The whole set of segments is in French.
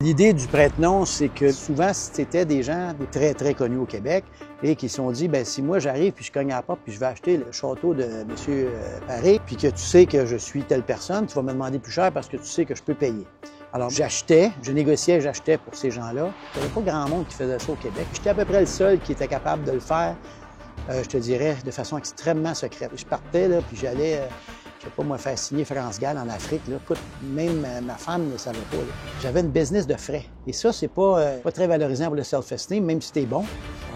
L'idée du prête-nom, c'est que souvent, c'était des gens très, très connus au Québec et qui se sont dit, ben si moi j'arrive puis je cogne à la porte puis je vais acheter le château de M. Paré, puis que tu sais que je suis telle personne, tu vas me demander plus cher parce que tu sais que je peux payer. Alors, je négociais, j'achetais pour ces gens-là. Il n'y avait pas grand monde qui faisait ça au Québec. J'étais à peu près le seul qui était capable de le faire, je te dirais, de façon extrêmement secrète. Je partais, là, puis j'allais... je sais pas, moi, faire signer France Gall en Afrique, là. Écoute, même ma femme ne le savait pas, là. J'avais une business de frais. Et ça, c'est pas très valorisant pour le self-esteem, même si t'es bon.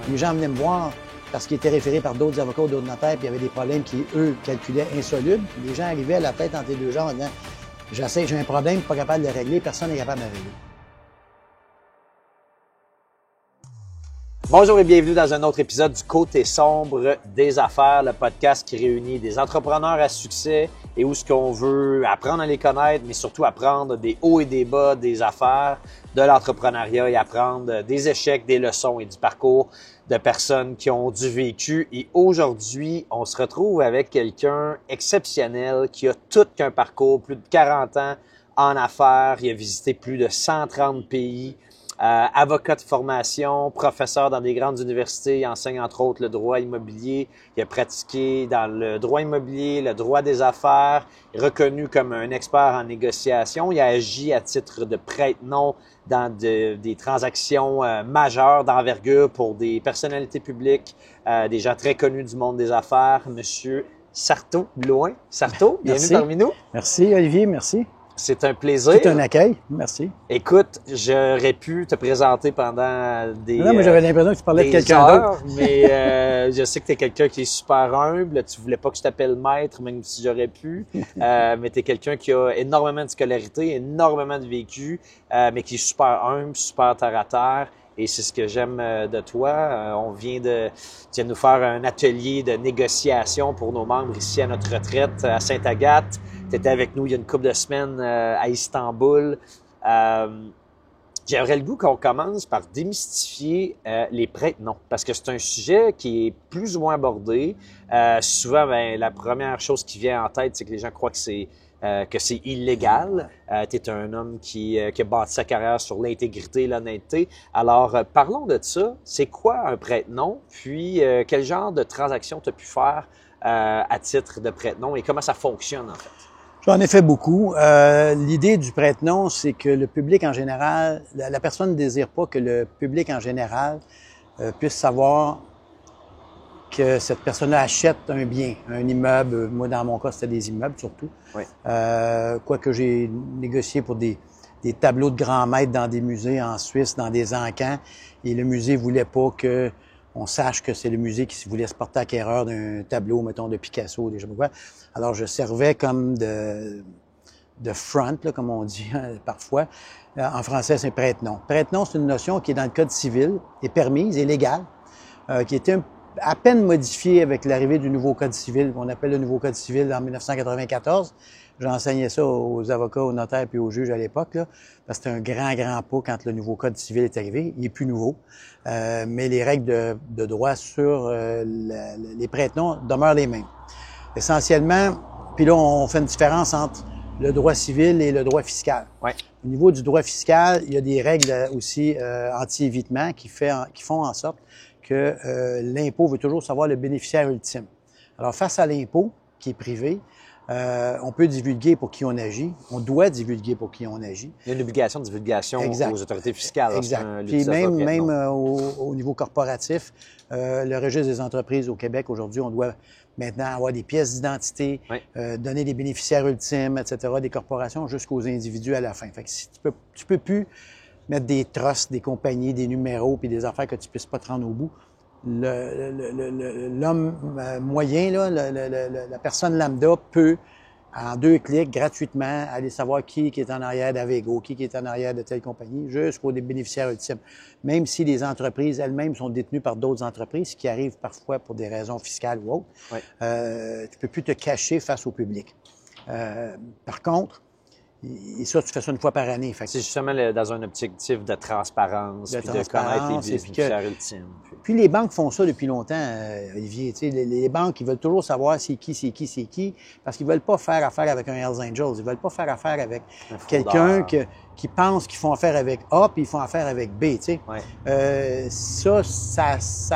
Les gens venaient me voir parce qu'ils étaient référés par d'autres avocats ou d'autres notaires, puis il y avait des problèmes qui, eux, calculaient insolubles. Les gens arrivaient à la tête entre les deux jambes en disant « J'essaie, j'ai un problème, pas capable de le régler, personne n'est capable de le régler. » Bonjour et bienvenue dans un autre épisode du Côté sombre des affaires, le podcast qui réunit des entrepreneurs à succès et où ce qu'on veut apprendre à les connaître, mais surtout apprendre des hauts et des bas des affaires, de l'entrepreneuriat et apprendre des échecs, des leçons et du parcours de personnes qui ont du vécu. Et aujourd'hui, on se retrouve avec quelqu'un exceptionnel qui a tout qu'un parcours, plus de 40 ans en affaires. Il a visité plus de 130 pays. Avocat de formation, professeur dans des grandes universités, il enseigne entre autres le droit immobilier. Il a pratiqué dans le droit immobilier, le droit des affaires, reconnu comme un expert en négociation. Il a agi à titre de prête-nom dans des transactions majeures d'envergure pour des personnalités publiques, des gens très connus du monde des affaires. Monsieur Sarto Blouin. Sarto, bienvenue parmi nous. Merci, Olivier, merci. C'est un plaisir. C'est un accueil, merci. Écoute, j'aurais pu te présenter pendant des Non, mais j'avais l'impression que tu parlais de quelqu'un d'autre. Mais je sais que tu es quelqu'un qui est super humble. Tu voulais pas que je t'appelle maître, même si j'aurais pu. Mais tu es quelqu'un qui a énormément de scolarité, énormément de vécu, mais qui est super humble, super terre à terre. Et c'est ce que j'aime de toi. Tu viens nous faire un atelier de négociation pour nos membres ici à notre retraite à Sainte-Agathe. Tu étais avec nous il y a une couple de semaines à Istanbul. J'aimerais le goût qu'on commence par démystifier les prête-noms, parce que c'est un sujet qui est plus ou moins abordé. Souvent, la première chose qui vient en tête, c'est que les gens croient que c'est illégal. Tu es un homme qui a bâti sa carrière sur l'intégrité et l'honnêteté. Alors, parlons de ça. C'est quoi un prête-nom? Puis, quel genre de transaction tu as pu faire à titre de prête-nom et comment ça fonctionne en fait? J'en ai fait beaucoup. L'idée du prête-nom, c'est que le public en général, la personne ne désire pas que le public en général puisse savoir que cette personne-là achète un bien, un immeuble. Moi, dans mon cas, c'était des immeubles surtout. Oui. Quoique j'ai négocié pour des tableaux de grands maîtres dans des musées en Suisse, dans des encans, et le musée voulait pas que on sache que c'est le musée qui voulait se porter acquéreur d'un tableau, mettons, de Picasso, des choses comme ça. Alors, je servais comme de front, là, comme on dit parfois. En français, c'est prête-nom. Prête-nom, c'est une notion qui est dans le Code civil, est permise, est légale, qui était à peine modifiée avec l'arrivée du nouveau Code civil, qu'on appelle le nouveau Code civil en 1994. J'enseignais ça aux avocats, aux notaires puis aux juges à l'époque, là, parce que c'était un grand pas quand le nouveau Code civil est arrivé. Il est plus nouveau, mais les règles de droit sur les prête-noms demeurent les mêmes. Essentiellement, puis là, on fait une différence entre le droit civil et le droit fiscal. Ouais. Au niveau du droit fiscal, il y a des règles aussi anti-évitement qui font en sorte que l'impôt veut toujours savoir le bénéficiaire ultime. Alors, face à l'impôt, qui est privé, on peut divulguer pour qui on agit. On doit divulguer pour qui on agit. Il y a une obligation de divulgation aux autorités fiscales. Exact. Puis même au niveau corporatif, le registre des entreprises au Québec, aujourd'hui, on doit maintenant avoir des pièces d'identité, donner des bénéficiaires ultimes, etc., des corporations jusqu'aux individus à la fin. Fait que si tu peux plus mettre des trusts, des compagnies, des numéros, puis des affaires que tu puisses pas te rendre au bout. L'homme moyen, là, la personne lambda peut, en 2 clics, gratuitement, aller savoir qui est en arrière d'Avego, qui est en arrière de telle compagnie, jusqu'aux bénéficiaires ultimes. Même si les entreprises elles-mêmes sont détenues par d'autres entreprises, ce qui arrive parfois pour des raisons fiscales ou autres, tu peux plus te cacher face au public. Par contre, et ça, tu fais ça une fois par année. C'est justement dans un objectif de transparence, puis de connaître les bénéficiaires ultimes. Puis les banques font ça depuis longtemps, Olivier. Tu sais, les banques, ils veulent toujours savoir c'est qui, parce qu'ils veulent pas faire affaire avec un Hells Angels. Ils veulent pas faire affaire avec quelqu'un qui pensent qu'ils font affaire avec A, puis ils font affaire avec B, tu sais. Ouais. Ça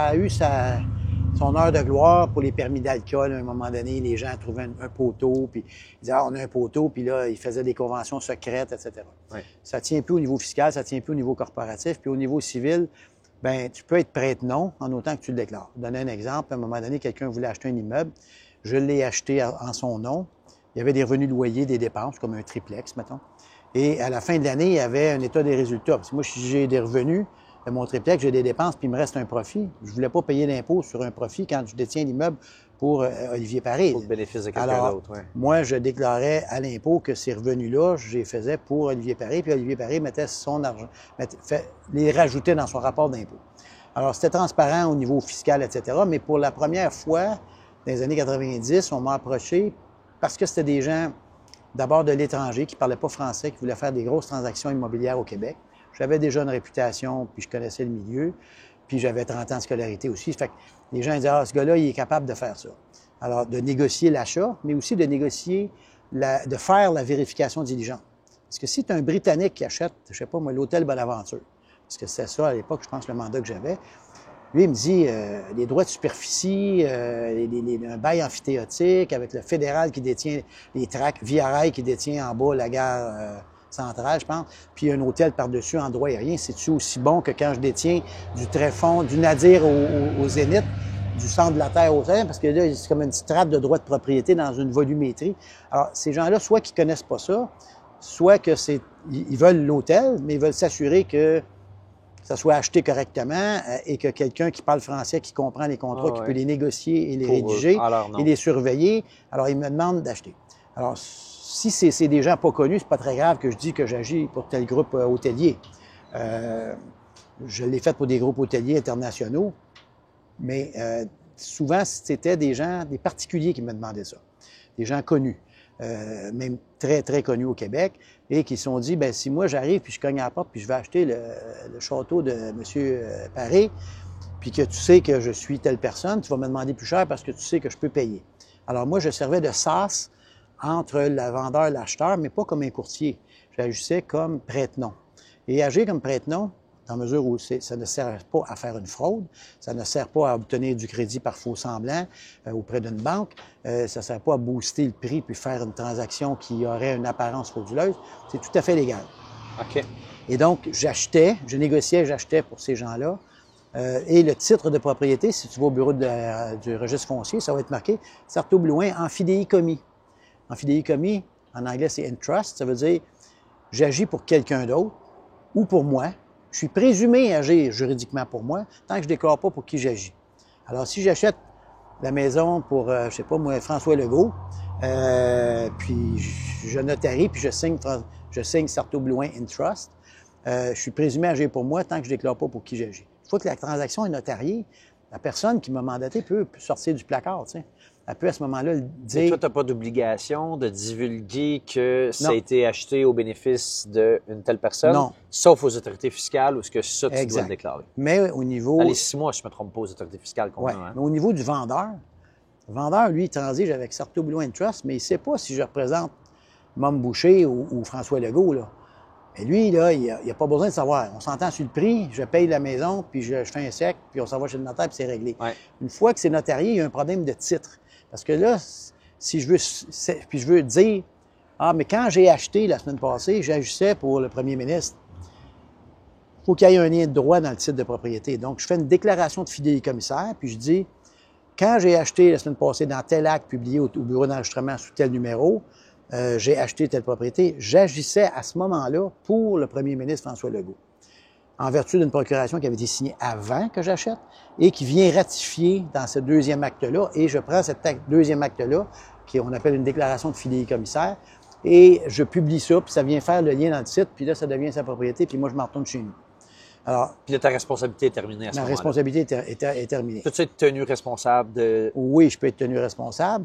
a eu son heure de gloire pour les permis d'alcool. À un moment donné, les gens trouvaient un poteau, puis ils disaient, on a un poteau, puis là, ils faisaient des conventions secrètes, etc. Ouais. Ça tient plus au niveau fiscal, ça tient plus au niveau corporatif, puis au niveau civil, ben tu peux être prête-nom en autant que tu le déclares. Je vais donner un exemple. À un moment donné, quelqu'un voulait acheter un immeuble. Je l'ai acheté en son nom. Il y avait des revenus de loyer, des dépenses, comme un triplex, mettons. Et à la fin de l'année, il y avait un état des résultats. Parce que moi, si j'ai des revenus de mon triplex, j'ai des dépenses, puis il me reste un profit. Je voulais pas payer d'impôt sur un profit quand je détiens l'immeuble pour Olivier Paré. Pour le bénéfice de quelqu'un d'autre, oui. Moi, je déclarais à l'impôt que ces revenus-là, je les faisais pour Olivier Paré, puis Olivier Paré mettait son argent, les rajoutait dans son rapport d'impôt. Alors, c'était transparent au niveau fiscal, etc. Mais pour la première fois, dans les années 90, on m'a approché parce que c'était des gens, d'abord de l'étranger, qui ne parlaient pas français, qui voulaient faire des grosses transactions immobilières au Québec. J'avais déjà une réputation, puis je connaissais le milieu, puis j'avais 30 ans de scolarité aussi. Fait que les gens disaient, ce gars-là, il est capable de faire ça. Alors, de négocier l'achat, mais aussi de négocier, de faire la vérification diligente. Parce que si tu es un Britannique qui achète, je sais pas moi, l'hôtel Bonaventure, parce que c'était ça à l'époque, je pense, le mandat que j'avais, lui, il me dit, les droits de superficie, un bail amphithéotique avec le fédéral qui détient les tracts, Via Rail qui détient en bas la gare centrale, je pense, puis un hôtel par-dessus en droit aérien, c'est-tu aussi bon que quand je détiens du tréfonds, du Nadir au Zénith, du centre de la Terre au Zénith, parce que là, c'est comme une petite trappe de droit de propriété dans une volumétrie. Alors, ces gens-là, soit qu'ils connaissent pas ça, soit que ils veulent l'hôtel, mais ils veulent s'assurer que ça soit acheté correctement et que quelqu'un qui parle français, qui comprend les contrats, qui peut les négocier et les rédiger et les surveiller, alors ils me demandent d'acheter. Alors, si c'est des gens pas connus, c'est pas très grave que je dis que j'agis pour tel groupe hôtelier. Je l'ai fait pour des groupes hôteliers internationaux, mais souvent, c'était des gens, des particuliers qui me demandaient ça, des gens connus. Même très, très connus au Québec, et qui se sont dit, ben si moi j'arrive, puis je cogne à la porte, puis je vais acheter le château de M. Paré, puis que tu sais que je suis telle personne, tu vas me demander plus cher parce que tu sais que je peux payer. Alors moi, je servais de sas entre le vendeur et l'acheteur, mais pas comme un courtier. J'agissais comme prête-nom. Et agir comme prête-nom, dans la mesure où ça ne sert pas à faire une fraude, ça ne sert pas à obtenir du crédit par faux semblant auprès d'une banque, ça ne sert pas à booster le prix puis faire une transaction qui aurait une apparence frauduleuse, c'est tout à fait légal. OK. Et donc, je négociais, j'achetais pour ces gens-là. Et le titre de propriété, si tu vas au bureau du registre foncier, ça va être marqué Sartau-Blouin en fidéicommis. En fidéicommis, en anglais, c'est entrust, ça veut dire j'agis pour quelqu'un d'autre ou pour moi. Je suis présumé agir juridiquement pour moi tant que je ne déclare pas pour qui j'agis. Alors, si j'achète la maison pour, je sais pas moi, François Legault, puis je notarie, puis je signe Sartau-Blouin in Trust, je suis présumé agir pour moi tant que je ne déclare pas pour qui j'agis. Une fois que la transaction est notariée, la personne qui m'a mandaté peut sortir du placard, tu sais. Elle peut à ce moment-là dire... Mais toi, tu n'as pas d'obligation de divulguer que ça a été acheté au bénéfice d'une telle personne, non, sauf aux autorités fiscales, où ce que ça, tu dois le déclarer. Mais au niveau... Allez, 6 mois, je ne me trompe pas, aux autorités fiscales qu'on a. Hein? Mais au niveau du vendeur, le vendeur, lui, il transige avec Sartau-Blouin Trust, mais il ne sait pas si je représente Mom Boucher ou François Legault, là. Et lui, là, il n'a pas besoin de savoir. On s'entend sur le prix, je paye la maison, puis je fais un sec, puis on s'en va chez le notaire, puis c'est réglé. Ouais. Une fois que c'est notarié, il y a un problème de titre. Parce que là, si je veux dire, mais quand j'ai acheté la semaine passée, j'agissais pour le premier ministre, il faut qu'il y ait un lien de droit dans le titre de propriété. Donc, je fais une déclaration de fidéicommissaire, puis je dis, quand j'ai acheté la semaine passée dans tel acte publié au bureau d'enregistrement sous tel numéro, j'ai acheté telle propriété, j'agissais à ce moment-là pour le premier ministre François Legault, en vertu d'une procuration qui avait été signée avant que j'achète et qui vient ratifier dans ce deuxième acte-là. Et je prends cet deuxième acte-là, qu'on appelle une déclaration de fidéicommissaire, et je publie ça, puis ça vient faire le lien dans le site, puis là, ça devient sa propriété, puis moi, je m'en retourne chez nous. Alors, puis là, ta responsabilité est terminée à ce moment-là. Ma responsabilité est terminée. Peux-tu être tenu responsable de... Oui, je peux être tenu responsable.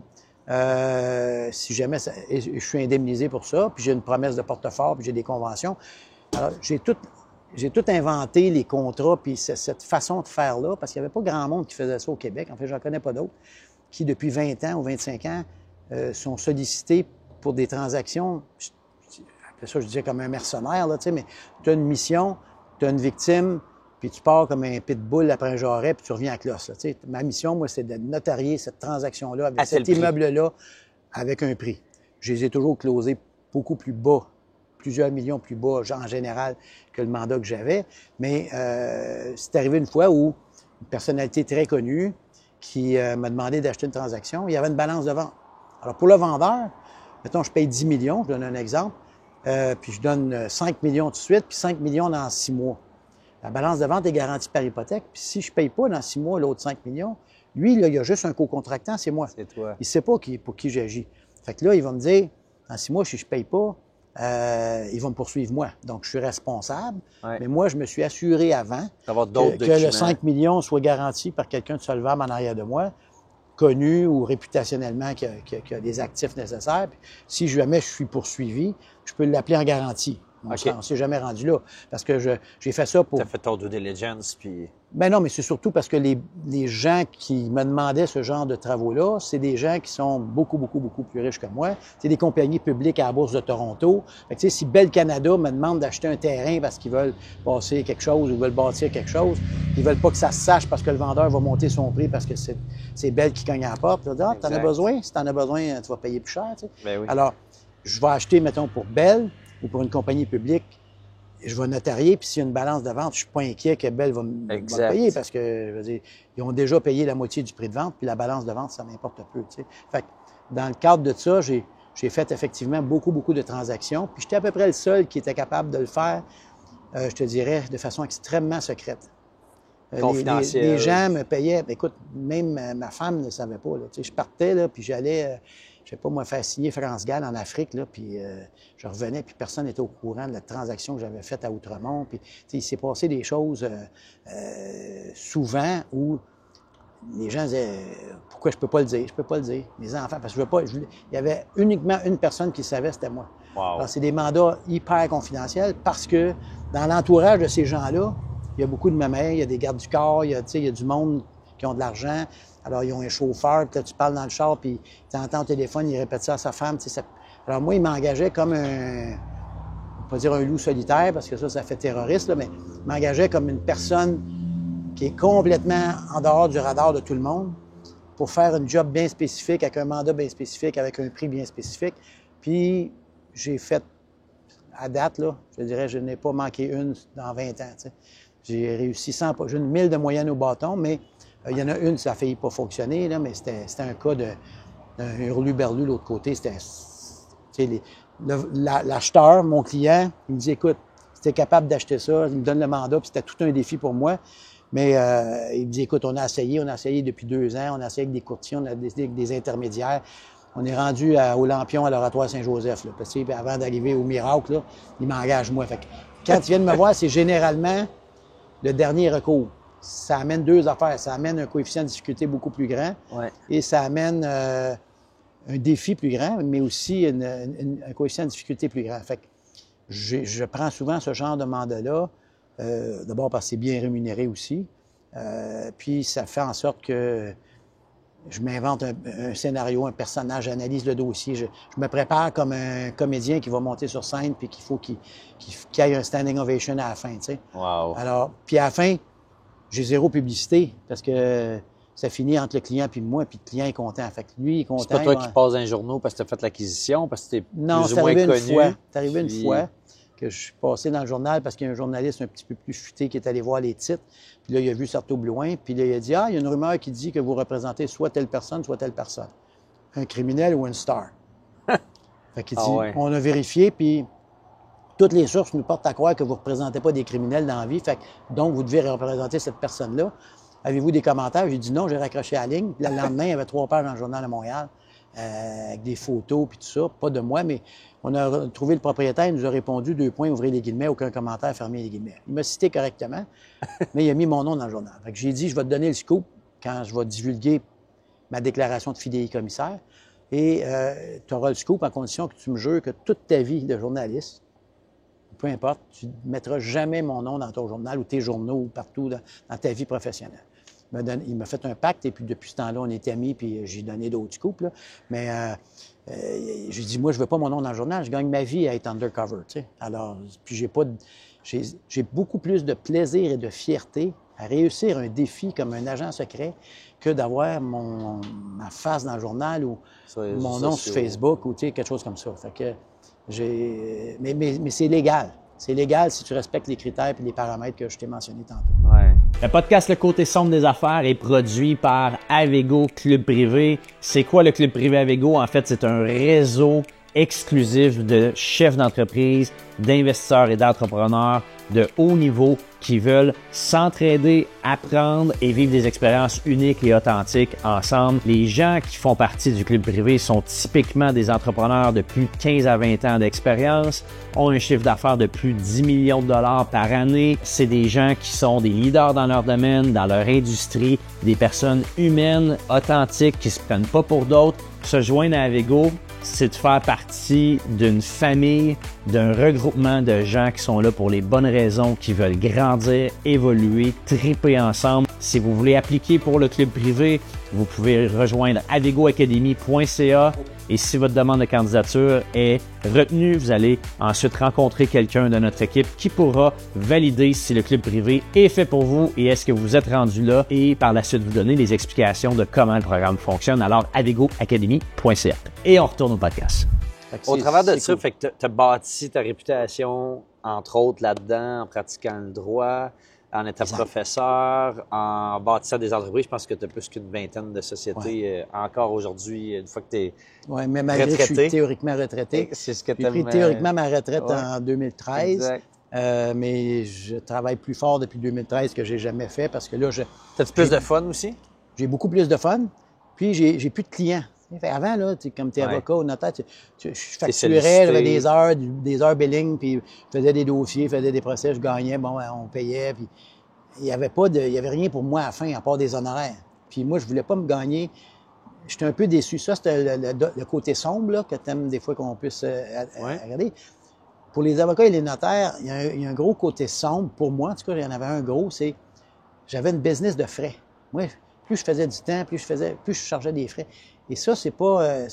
Si jamais je suis indemnisé pour ça, puis j'ai une promesse de portefeuille, puis j'ai des conventions. Alors, j'ai tout inventé, les contrats, puis cette façon de faire-là, parce qu'il n'y avait pas grand monde qui faisait ça au Québec. En fait, j'en connais pas d'autres, qui, depuis 20 ans ou 25 ans, sont sollicités pour des transactions c'est ça, je disais comme un mercenaire, là, tu sais, mais tu as une mission, tu as une victime, puis tu pars comme un pitbull après un jarret, puis tu reviens à cloche. Là, tu sais. Ma mission, moi, c'est de notarier cette transaction-là avec cet immeuble-là avec un prix. Je les ai toujours closés beaucoup plus bas, plusieurs millions plus bas, en général, que le mandat que j'avais. Mais c'est arrivé une fois où une personnalité très connue qui m'a demandé d'acheter une transaction, il y avait une balance de vente. Alors, pour le vendeur, mettons, je paye 10 millions, je donne un exemple, puis je donne 5 millions tout de suite, puis 5 millions dans 6 mois. La balance de vente est garantie par hypothèque, puis si je ne paye pas dans 6 mois l'autre 5 millions, lui, là, il y a juste un co-contractant, c'est moi. C'est toi. Il ne sait pas pour qui j'agis. Fait que là, il va me dire, dans 6 mois, si je ne paye pas, ils vont me poursuivre moi. Donc, je suis responsable, mais moi, je me suis assuré avant que le 5 millions soit garanti par quelqu'un de solvable en arrière de moi, connu ou réputationnellement qui a des actifs nécessaires. Puis, si jamais je suis poursuivi, je peux l'appeler en garantie. On ne s'est jamais rendu là. Parce que j'ai fait ça pour... Tu as fait ton due diligence, puis... Ben non, mais c'est surtout parce que les gens qui me demandaient ce genre de travaux-là, c'est des gens qui sont beaucoup, beaucoup, beaucoup plus riches que moi. C'est des compagnies publiques à la Bourse de Toronto. Fait que, tu sais, si Bell Canada me demande d'acheter un terrain parce qu'ils veulent passer quelque chose ou veulent bâtir quelque chose, ils veulent pas que ça se sache parce que le vendeur va monter son prix parce que c'est Bell qui cogne à la porte. Ah, t'en as besoin? Si t'en as besoin, tu vas payer plus cher, tu sais. Ben oui. Alors, je vais acheter, mettons, pour Bell ou pour une compagnie publique, je vais notarier, puis s'il y a une balance de vente, je suis pas inquiet que Bell va me payer parce que, je veux dire, ils ont déjà payé la moitié du prix de vente, puis la balance de vente, ça m'importe peu, tu sais. Fait que, dans le cadre de ça, j'ai fait effectivement beaucoup, beaucoup de transactions, puis j'étais à peu près le seul qui était capable de le faire, je te dirais, de façon extrêmement secrète. Confidentielle. Les gens me payaient, écoute, même ma femme ne savait pas, là, tu sais, je partais, là, puis j'allais... je sais pas, moi, faire signer France Gall en Afrique, là, puis je revenais, puis personne n'était au courant de la transaction que j'avais faite à Outremont. Puis, il s'est passé des choses souvent où les gens disaient « Pourquoi je peux pas le dire? Je peux pas le dire. » Les enfants, parce que il y avait uniquement une personne qui le savait, c'était moi. Wow. Alors, c'est des mandats hyper confidentiels parce que dans l'entourage de ces gens-là, il y a beaucoup de mamans, il y a des gardes du corps, il y a du monde qui ont de l'argent. Alors, ils ont un chauffeur, puis là, tu parles dans le char, puis tu entends au téléphone, il répète ça à sa femme. Alors, moi, il m'engageait comme on va pas dire un loup solitaire, parce que ça fait terroriste, là, mais il m'engageait comme une personne qui est complètement en dehors du radar de tout le monde pour faire un job bien spécifique, avec un mandat bien spécifique, avec un prix bien spécifique. Puis, j'ai fait, à date, là, je dirais, je n'ai pas manqué une dans 20 ans. T'sais. J'ai réussi j'ai une 1000 de moyenne au bâton, mais il y en a une, ça a failli pas fonctionner, là, mais c'était un cas d'un hurlu-berlu de l'autre côté. L'acheteur, mon client, il me dit, écoute, si tu es capable d'acheter ça, il me donne le mandat, puis c'était tout un défi pour moi. Mais il me dit, écoute, on a essayé depuis 2 ans, on a essayé avec des courtiers, on a essayé avec des intermédiaires. On est rendu au Lampion, à l'Oratoire Saint-Joseph. Là, parce que avant d'arriver au Miracle, là, il m'engage moi. Fait que, quand ils viennent me voir, c'est généralement le dernier recours. Ça amène 2 affaires. Ça amène un coefficient de difficulté beaucoup plus grand et ça amène un défi plus grand, mais aussi un coefficient de difficulté plus grand. Fait que je prends souvent ce genre de mandat-là, d'abord parce que c'est bien rémunéré aussi, puis ça fait en sorte que je m'invente un scénario, un personnage, j'analyse le dossier. Je me prépare comme un comédien qui va monter sur scène puis qu'il faut qu'il ait un standing ovation à la fin, tu sais. Wow. Alors, puis à la fin, j'ai 0 publicité parce que ça finit entre le client puis moi, puis le client est content. Fait que lui, il est content. C'est pas toi qui passes dans les journaux parce que tu as fait l'acquisition, parce que tu es plus ou moins connu. Non, c'est arrivé une fois que je suis passé dans le journal parce qu'il y a un journaliste un petit peu plus futé qui est allé voir les titres. Puis là, il a vu Sarto Blouin, puis là, il a dit « Ah, il y a une rumeur qui dit que vous représentez soit telle personne, soit telle personne. Un criminel ou une star. » Fait qu'il dit « On a vérifié, puis toutes les sources nous portent à croire que vous ne représentez pas des criminels dans la vie, fait que, donc vous devez représenter cette personne-là. Avez-vous des commentaires? » J'ai dit non, j'ai raccroché la ligne. Puis le lendemain, il y avait 3 pages dans le Journal de Montréal avec des photos puis tout ça. Pas de moi, mais on a trouvé le propriétaire, il nous a répondu 2 points, ouvrez les guillemets, aucun commentaire, fermez les guillemets. Il m'a cité correctement, mais il a mis mon nom dans le journal. Fait que j'ai dit, je vais te donner le scoop quand je vais divulguer ma déclaration de fidéicommissaire. Et tu auras le scoop en condition que tu me jures que toute ta vie de journaliste, peu importe, tu ne mettras jamais mon nom dans ton journal ou tes journaux ou partout dans ta vie professionnelle. il m'a fait un pacte, et puis depuis ce temps-là, on est amis, puis j'ai donné d'autres scoops, là. Mais j'ai dit, moi, je veux pas mon nom dans le journal, je gagne ma vie à être undercover, tu sais. Alors, puis j'ai beaucoup plus de plaisir et de fierté à réussir un défi comme un agent secret que d'avoir ma face dans le journal ou mon nom sur Facebook ou tu sais, quelque chose comme ça. Fait que mais c'est légal. C'est légal si tu respectes les critères et les paramètres que je t'ai mentionnés tantôt. Ouais. Le podcast Le Côté sombre des affaires est produit par Avego Club Privé. C'est quoi le Club Privé Avego? En fait, c'est un réseau exclusif de chefs d'entreprise, d'investisseurs et d'entrepreneurs de haut niveau qui veulent s'entraider, apprendre et vivre des expériences uniques et authentiques ensemble. Les gens qui font partie du club privé sont typiquement des entrepreneurs de plus de 15 à 20 ans d'expérience, ont un chiffre d'affaires de plus de 10 millions de dollars par année. C'est des gens qui sont des leaders dans leur domaine, dans leur industrie, des personnes humaines, authentiques, qui se prennent pas pour d'autres. Se joindre à Avego, c'est de faire partie d'une famille, d'un regroupement de gens qui sont là pour les bonnes raisons, qui veulent grandir, évoluer, triper ensemble. Si vous voulez appliquer pour le club privé, vous pouvez rejoindre avegoacademy.ca et si votre demande de candidature est retenue, vous allez ensuite rencontrer quelqu'un de notre équipe qui pourra valider si le club privé est fait pour vous et est-ce que vous êtes rendu là et par la suite vous donner des explications de comment le programme fonctionne. Alors, avegoacademy.ca. Et on retourne au podcast. Au travers de ça, cool. Fait que tu as bâti ta réputation, entre autres, là-dedans, en pratiquant le droit, en étant professeur, en bâtissant des entreprises. Je pense que tu as plus qu'une vingtaine de sociétés encore aujourd'hui, une fois que tu es Oui, mais malgré que je suis théoriquement retraité. C'est ce que j'ai pris théoriquement ma retraite en 2013. Exact. Mais je travaille plus fort depuis 2013 que j'ai jamais fait parce que là, T'as-tu plus de fun aussi? J'ai beaucoup plus de fun. Puis, j'ai plus de clients. Avant, là, comme tu es avocat ou notaire, je facturais, j'avais des heures billing, puis je faisais des dossiers, je faisais des procès, je gagnais, bon, on payait, puis il y avait rien pour moi à la fin, à part des honoraires. Puis moi, je voulais pas me gagner. J'étais un peu déçu. Ça, c'était le côté sombre, là, que tu aimes des fois qu'on puisse regarder. Pour les avocats et les notaires, il y a un gros côté sombre. Pour moi, en tout cas, il y en avait un gros, c'est j'avais une business de frais. Moi, plus je faisais du temps, plus je chargeais des frais. Et ça, c'est pas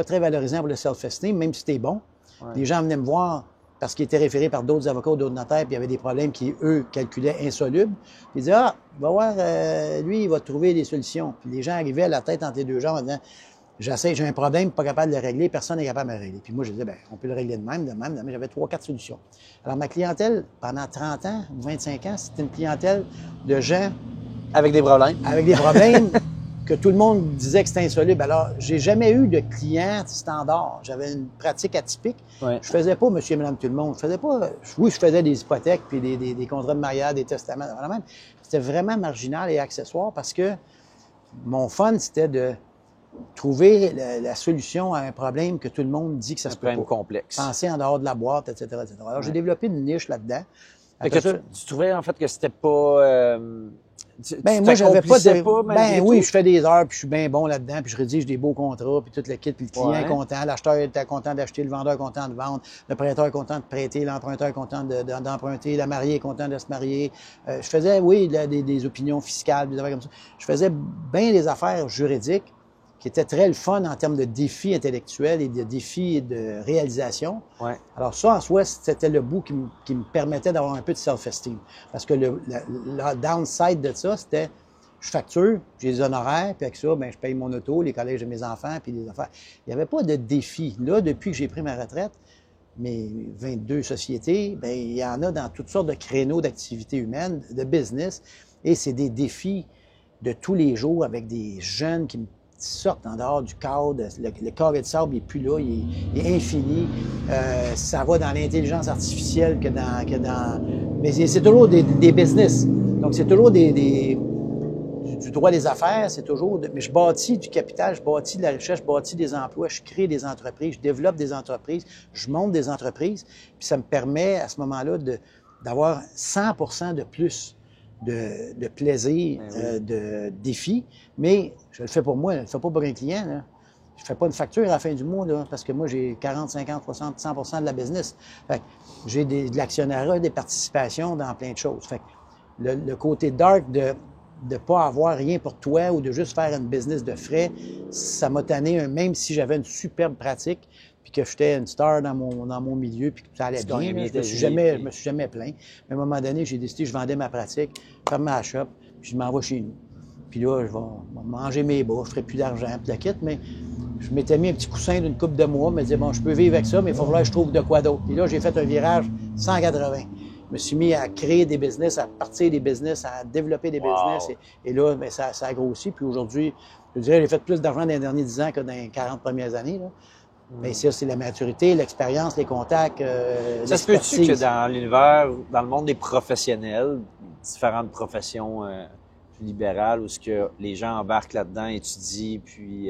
très valorisant pour le self-esteem, même si c'était bon. Ouais. Les gens venaient me voir parce qu'ils étaient référés par d'autres avocats ou d'autres notaires, puis il y avait des problèmes qui, eux, calculaient insolubles. Puis ils disaient, va voir, lui, il va trouver des solutions. Puis les gens arrivaient à la tête entre les deux jambes en disant, j'ai un problème, pas capable de le régler, personne n'est capable de me régler. Puis moi, je disais, on peut le régler de même. Mais j'avais 3-4 solutions. Alors, ma clientèle, pendant 30 ans, 25 ans, c'était une clientèle de gens... Avec des problèmes. Avec des problèmes que tout le monde disait que c'était insoluble. Alors, j'ai jamais eu de clients standard. J'avais une pratique atypique. Ouais. Je faisais pas monsieur et madame tout le monde. Oui, je faisais des hypothèques, puis des contrats de mariage, des testaments. C'était vraiment marginal et accessoire parce que mon fun, c'était de trouver la solution à un problème que tout le monde dit que ça se peut pas. Un problème complexe. Penser en dehors de la boîte, etc., etc. Alors, j'ai développé une niche là-dedans. Tu trouvais, en fait, que c'était pas... moi, j'avais pas de... oui, je fais des heures, puis je suis bien bon là-dedans, puis je rédige des beaux contrats, puis tout le kit, puis le client est content, l'acheteur est content d'acheter, le vendeur est content de vendre, le prêteur est content de prêter, l'emprunteur est content d'emprunter, la mariée est content de se marier. Je faisais, des opinions fiscales, des affaires comme ça. Je faisais bien des affaires juridiques qui étaient très le fun en termes de défis intellectuels et de défis de réalisation. Ouais. Alors ça, en soi, c'était le bout qui me permettait d'avoir un peu de self-esteem. Parce que le downside de ça, c'était je facture, j'ai des honoraires, puis avec ça, je paye mon auto, les collèges de mes enfants, puis les affaires. Il n'y avait pas de défi. Là, depuis que j'ai pris ma retraite, mes 22 sociétés, il y en a dans toutes sortes de créneaux d'activités humaines, de business, et c'est des défis de tous les jours avec des jeunes qui me sortent en dehors du cadre. Le carré de sable n'est plus là, il est infini. Ça va dans l'intelligence artificielle que dans... Mais c'est toujours des business. Donc, c'est toujours du droit des affaires, c'est toujours... Mais je bâtis du capital, je bâtis de la richesse, je bâtis des emplois, je crée des entreprises, je développe des entreprises, je monte des entreprises. Puis ça me permet, à ce moment-là, d'avoir 100% de plus de plaisir, de défi, mais je le fais pour moi, je le fais pas pour un client. Là. Je fais pas une facture à la fin du mois, là, parce que moi, j'ai 40, 50, 60, 100% de la business. Fait que j'ai de l'actionnariat, des participations dans plein de choses. Fait que le côté dark de de pas avoir rien pour toi ou de juste faire une business de frais, ça m'a tanné, même si j'avais une superbe pratique, puis que j'étais une star dans mon milieu, puis que ça allait bien. Là, je me suis jamais plaint. Mais à un moment donné, j'ai décidé que je vendais ma pratique, ferme ma shop, puis je m'en vais chez nous. Puis là, je vais manger mes bas, je ferai plus d'argent, puis la quitte, mais je m'étais mis un petit coussin d'une couple de mois, je me disais, bon, je peux vivre avec ça, mais il faut falloir que je trouve de quoi d'autre. Puis là, j'ai fait un virage 180. Je me suis mis à créer des business, à partir des business, à développer des business. Et là, bien, ça a grossi. Puis aujourd'hui, je dirais, j'ai fait plus d'argent dans les derniers 10 ans que dans les 40 premières années. Là. Mais ça, c'est la maturité, l'expérience, les contacts, ça se peut-tu que dans l'univers, dans le monde des professionnels, différentes professions libérales, où ce que les gens embarquent là-dedans, étudient, puis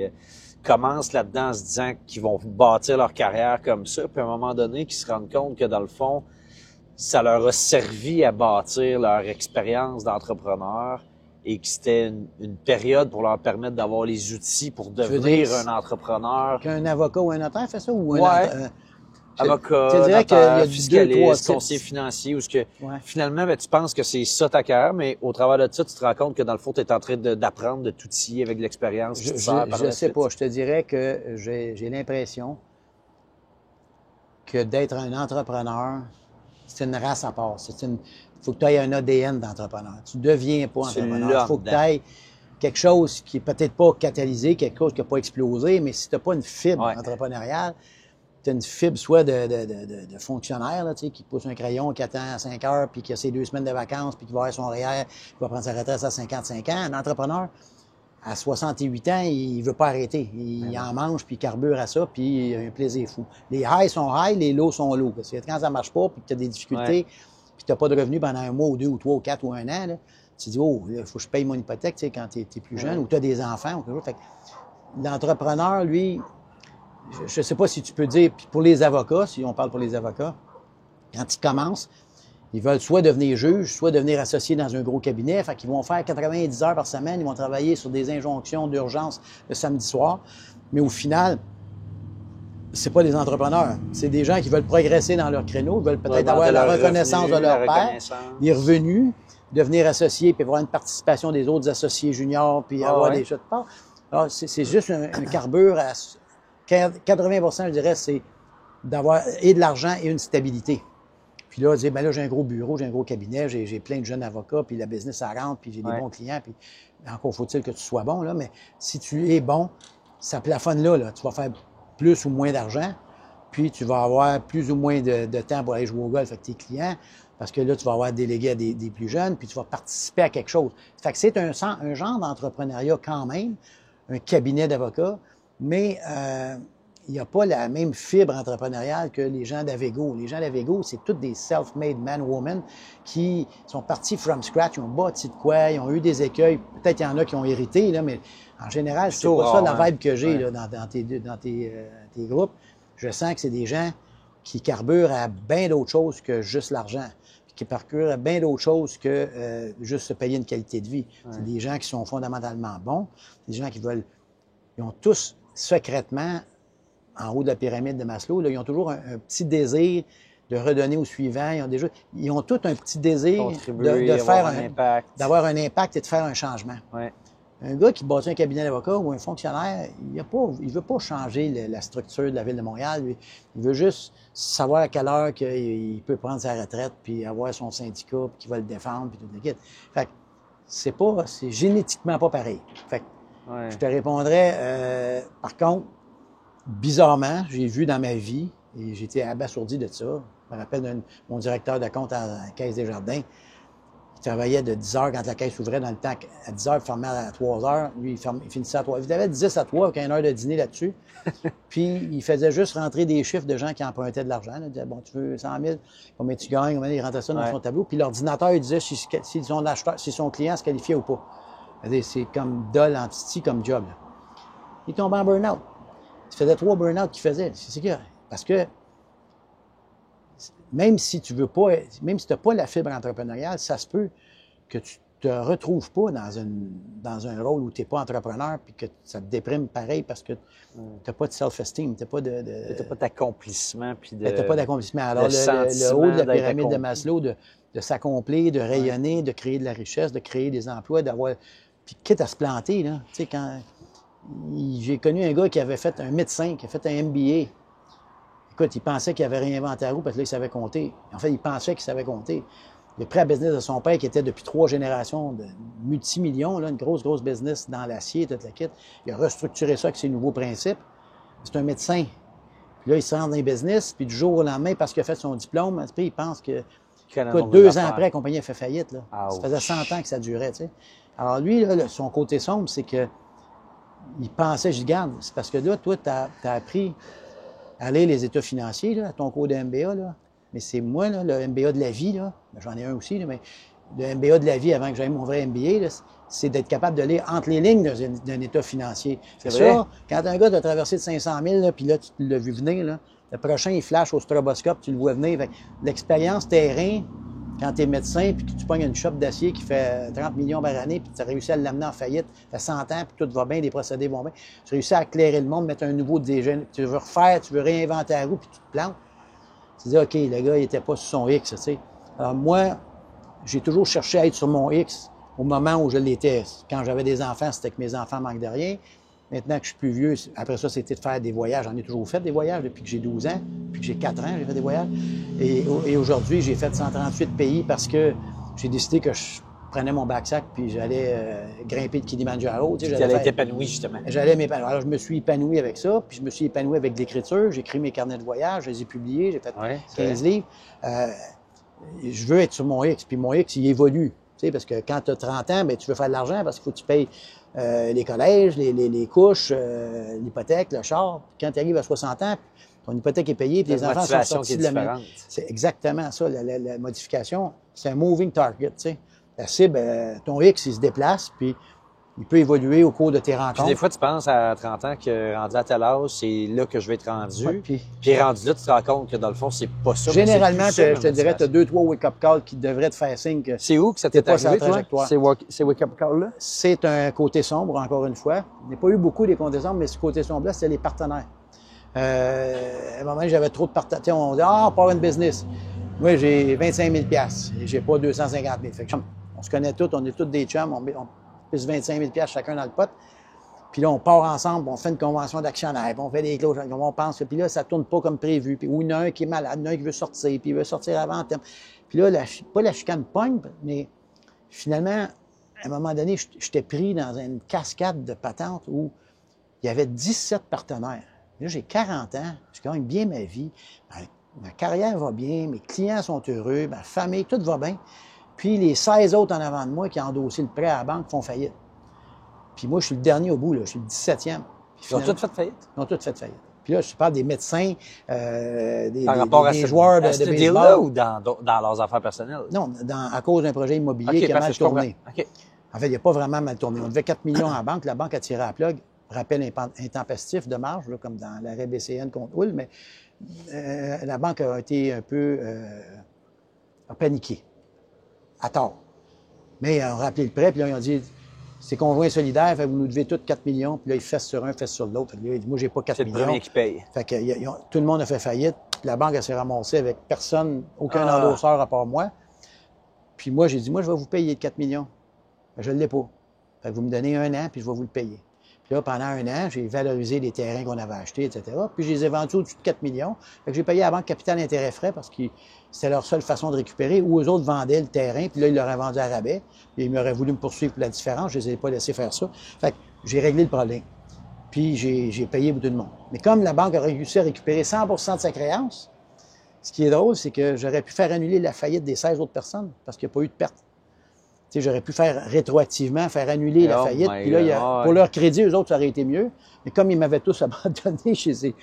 commencent là-dedans en se disant qu'ils vont bâtir leur carrière comme ça, puis à un moment donné, qu'ils se rendent compte que dans le fond, ça leur a servi à bâtir leur expérience d'entrepreneur et que c'était une période pour leur permettre d'avoir les outils pour devenir un entrepreneur. Qu'un avocat ou un notaire fait ça? Ou avocat, notaire, fiscaliste, conseiller financier, où finalement, ben, tu penses que c'est ça ta carrière, mais au travers de ça, tu te rends compte que dans le fond, tu es en train d'apprendre, de t'outiller avec l'expérience. Je sais pas. Je te dirais que j'ai l'impression que d'être un entrepreneur, c'est une race à part. Il faut que tu aies un ADN d'entrepreneur. Tu ne deviens pas entrepreneur. Il faut que tu aies quelque chose qui est peut-être pas catalysé, quelque chose qui n'a pas explosé, mais si tu n'as pas une fibre entrepreneuriale, tu as une fibre soit de fonctionnaire là, tu sais, qui pousse un crayon, qui attend à 5 heures, puis qui a ses 2 semaines de vacances, puis qui va avoir son REER, qui va prendre sa retraite à 55 ans. Un entrepreneur, à 68 ans, il veut pas arrêter. Il en mange, puis il carbure à ça, puis il a un plaisir fou. Les highs sont high, les lows sont low. Parce que quand ça marche pas, puis que tu as des difficultés, puis tu n'as pas de revenus pendant un mois ou 2 ou 3 ou 4 ou 1 an, là, tu te dis, oh, il faut que je paye mon hypothèque, tu sais, quand tu es plus jeune, ou tu as des enfants, ou quelque chose. Fait que l'entrepreneur, lui, je sais pas si tu peux dire, puis pour les avocats, si on parle pour les avocats, quand ils commencent, ils veulent soit devenir juge, soit devenir associé dans un gros cabinet. Fait qu'ils vont faire 90 heures par semaine. Ils vont travailler sur des injonctions d'urgence le samedi soir. Mais au final, c'est pas des entrepreneurs. C'est des gens qui veulent progresser dans leur créneau, veulent peut-être avoir la reconnaissance de leur père, les revenus, devenir associé, puis avoir une participation des autres associés juniors, puis avoir des choses de part. Alors, c'est juste un carbure à 80%, je dirais, c'est d'avoir et de l'argent et une stabilité. Puis là, dire, ben là, j'ai un gros bureau, j'ai un gros cabinet, j'ai plein de jeunes avocats, puis la business, ça rentre, puis j'ai des bons clients, puis encore faut-il que tu sois bon, là, mais si tu es bon, ça plafonne là. Tu vas faire plus ou moins d'argent, puis tu vas avoir plus ou moins de temps pour aller jouer au golf avec tes clients, parce que là, tu vas avoir délégué à des plus jeunes, puis tu vas participer à quelque chose. Fait que c'est un genre d'entrepreneuriat quand même, un cabinet d'avocats, mais il n'y a pas la même fibre entrepreneuriale que les gens d'Avego. Les gens d'Avego, c'est tous des self-made men, women qui sont partis from scratch, ils ont bâti de quoi, ils ont eu des écueils. Peut-être qu'il y en a qui ont hérité, là, mais en général, c'est pas ça la vibe que j'ai là, dans tes groupes. Je sens que c'est des gens qui carburent à bien d'autres choses que juste l'argent, qui parcourent à bien d'autres choses que juste se payer une qualité de vie. C'est des gens qui sont fondamentalement bons, des gens qui veulent... Ils ont tous secrètement, en haut de la pyramide de Maslow, là, ils ont toujours un petit désir de redonner au suivant. Ils ont tous un petit désir d'avoir un impact et de faire un changement. Ouais. Un gars qui bâtit un cabinet d'avocat ou un fonctionnaire, il veut pas changer la structure de la Ville de Montréal. Il veut juste savoir à quelle heure qu'il peut prendre sa retraite, puis avoir son syndicat, puis qu'il va le défendre, puis tout le kit. Fait que c'est génétiquement pas pareil. Fait que je te répondrais, par contre, bizarrement, j'ai vu dans ma vie, et j'étais abasourdi de ça. Je me rappelle mon directeur de compte à la Caisse des Jardins. Il travaillait de 10 heures quand la caisse ouvrait dans le temps. À 10 heures, il fermait à 3 heures. Lui, il finissait à 3 heures. Il avait 10 à 3 avec une heure de dîner là-dessus. Puis, il faisait juste rentrer des chiffres de gens qui empruntaient de l'argent. Il disait, bon, tu veux 100 000, combien tu gagnes, combien il rentrait ça dans son tableau. Puis, l'ordinateur, il disait si son client se qualifiait ou pas. C'est comme dull, entity, comme job. Là. Il tombait en burn-out. Il faisait 3 burn-out qu'il faisait. C'est que, parce que même si tu veux pas, même si tu n'as pas la fibre entrepreneuriale, ça se peut que tu te retrouves pas dans un rôle où tu n'es pas entrepreneur puis que ça te déprime pareil parce que tu n'as pas de self-esteem, tu n'as pas de... T'as pas d'accomplissement. Puis de... T'as pas d'accomplissement. Alors, le le sentiment haut de la d'être pyramide de accompli. Maslow, de s'accomplir, de rayonner, de créer de la richesse, de créer des emplois, d'avoir... Puis quitte à se planter, là. Tu sais, quand... J'ai connu un gars qui avait fait un médecin, qui a fait un MBA. Écoute, il pensait qu'il avait réinventé la roue parce que là, il savait compter. En fait, il pensait qu'il savait compter. Il a pris la business de son père qui était depuis 3 générations de multimillions, là, une grosse business dans l'acier, toute la kit. Il a restructuré ça avec ses nouveaux principes. C'est un médecin. Puis là, il se rend dans les business, puis du jour au lendemain, parce qu'il a fait son diplôme, il pense que... Écoute, 2 ans après, la compagnie a fait faillite. Là. Ça faisait 100 ans que ça durait. Tu sais. Alors lui, là, son côté sombre, c'est que il pensait, je dis, garde, c'est parce que là, toi, tu as appris à lire les états financiers, là, à ton cours de MBA, là. Mais c'est moi, là, le MBA de la vie, là, j'en ai un aussi, là, mais le MBA de la vie avant que j'aille mon vrai MBA, là, c'est d'être capable de lire entre les lignes d'un état financier. C'est ça, quand un gars t'a traversé de 500 000, là, puis là, tu l'as vu venir, là, le prochain, il flash au stroboscope, tu le vois venir. L'expérience terrain, quand tu es médecin, puis que tu pognes une shop d'acier qui fait 30 millions par année, puis tu as réussi à l'amener en faillite, ça fait 100 ans, puis tout va bien, les procédés vont bien. Tu réussis à éclairer le monde, mettre un nouveau dégène, tu veux refaire, tu veux réinventer la roue, puis tu te plantes. Tu dis, OK, le gars, il n'était pas sur son X, tu sais. Alors moi, j'ai toujours cherché à être sur mon X au moment où je l'étais. Quand j'avais des enfants, c'était que mes enfants manquent de rien. Maintenant que je suis plus vieux, après ça, c'était de faire des voyages. J'en ai toujours fait des voyages depuis que j'ai 12 ans, depuis que j'ai 4 ans, j'ai fait des voyages. Et aujourd'hui, j'ai fait 138 pays parce que j'ai décidé que je prenais mon backsack puis j'allais grimper le Kilimanjaro. Tu allais être épanoui, justement. J'allais m'épanouir. Alors, je me suis épanoui avec ça, puis je me suis épanoui avec l'écriture. J'ai écrit mes carnets de voyage, je les ai publiés, j'ai fait 15 livres. Je veux être sur mon X, puis mon X, il évolue. Tu sais, parce que quand tu as 30 ans, bien, tu veux faire de l'argent parce qu'il faut que tu payes les collèges, les couches, l'hypothèque, le char. Puis quand tu arrives à 60 ans, ton hypothèque est payée, puis les enfants sont sortis de la maison. C'est exactement ça, la modification. C'est un moving target, tu sais. La cible, ton X, il se déplace, puis il peut évoluer au cours de tes rencontres. Puis des fois, tu penses à 30 ans que rendu à tel âge, c'est là que je vais être rendu. Ouais, puis rendu là, tu te rends compte que dans le fond, c'est pas ça. Généralement, je te dirais, tu as 2-3 wake-up calls qui devraient te faire signe que c'est où que ça t'est arrivé, toi? Ces wake-up calls-là? C'est un côté sombre, encore une fois. Il n'y a pas eu beaucoup des côtés sombres, mais ce côté sombre-là, c'était les partenaires. À un moment, j'avais trop de partenaires. On dit, on part une business. Moi, j'ai 25 000 et j'ai pas 250 000. Fait que, on se connaît tous, on est tous des chums, on pisse 25 000 chacun dans le pot. Puis là, on part ensemble, on fait une convention d'actionnaire, on fait des clauses, on pense, puis là, ça tourne pas comme prévu. Puis, ou il y en a un qui est malade, il y en a un qui veut sortir, puis il veut sortir avant terme. Puis là, pas la chicane pogne, mais finalement, à un moment donné, j'étais pris dans une cascade de patentes où il y avait 17 partenaires. Là, j'ai 40 ans, je gagne bien ma vie, ma carrière va bien, mes clients sont heureux, ma famille, tout va bien. Puis les 16 autres en avant de moi qui ont endossé le prêt à la banque font faillite. Puis moi, je suis le dernier au bout, là. Je suis le 17e. Ils ont tous fait faillite? Ils ont tous fait faillite. Puis là, je parle des médecins, des joueurs de baseball. Ou dans leurs affaires personnelles? Non, à cause d'un projet immobilier qui a mal tourné. En fait, il n'a pas vraiment mal tourné. On devait 4 millions à la banque. La banque a tiré à la plug. Rappel intempestif de marge, là, comme dans l'arrêt BCN contre Hull, mais la banque a été un peu a paniqué. À tort. Mais ils ont rappelé le prêt, puis là, ils ont dit, c'est conjoint solidaire, fait que vous nous devez tous 4 millions, puis là, ils fessent sur un, fessent sur l'autre. Là, il dit, moi, j'ai pas 4 millions. C'est le premier qui paye. Fait que tout le monde a fait faillite, puis la banque, elle s'est ramassée avec personne, aucun endosseur à part moi. Puis moi, j'ai dit, moi, je vais vous payer 4 millions. Ben, je ne l'ai pas. Fait que vous me donnez 1 an, puis je vais vous le payer. Puis là, pendant 1 an, j'ai valorisé les terrains qu'on avait achetés, etc. Puis je les ai vendus au-dessus de 4 millions. Fait que j'ai payé à la banque capital intérêt frais parce que c'était leur seule façon de récupérer. Ou eux autres vendaient le terrain, puis là, ils l'auraient vendu à rabais. Puis ils m'auraient voulu me poursuivre pour la différence. Je les ai pas laissé faire ça. Fait que j'ai réglé le problème. Puis j'ai payé beaucoup de monde. Mais comme la banque a réussi à récupérer 100% de sa créance, ce qui est drôle, c'est que j'aurais pu faire annuler la faillite des 16 autres personnes parce qu'il n'y a pas eu de perte. Tu sais, j'aurais pu faire rétroactivement, faire annuler la faillite. Puis là, pour leur crédit, eux autres, ça aurait été mieux. Mais comme ils m'avaient tous abandonné, je vais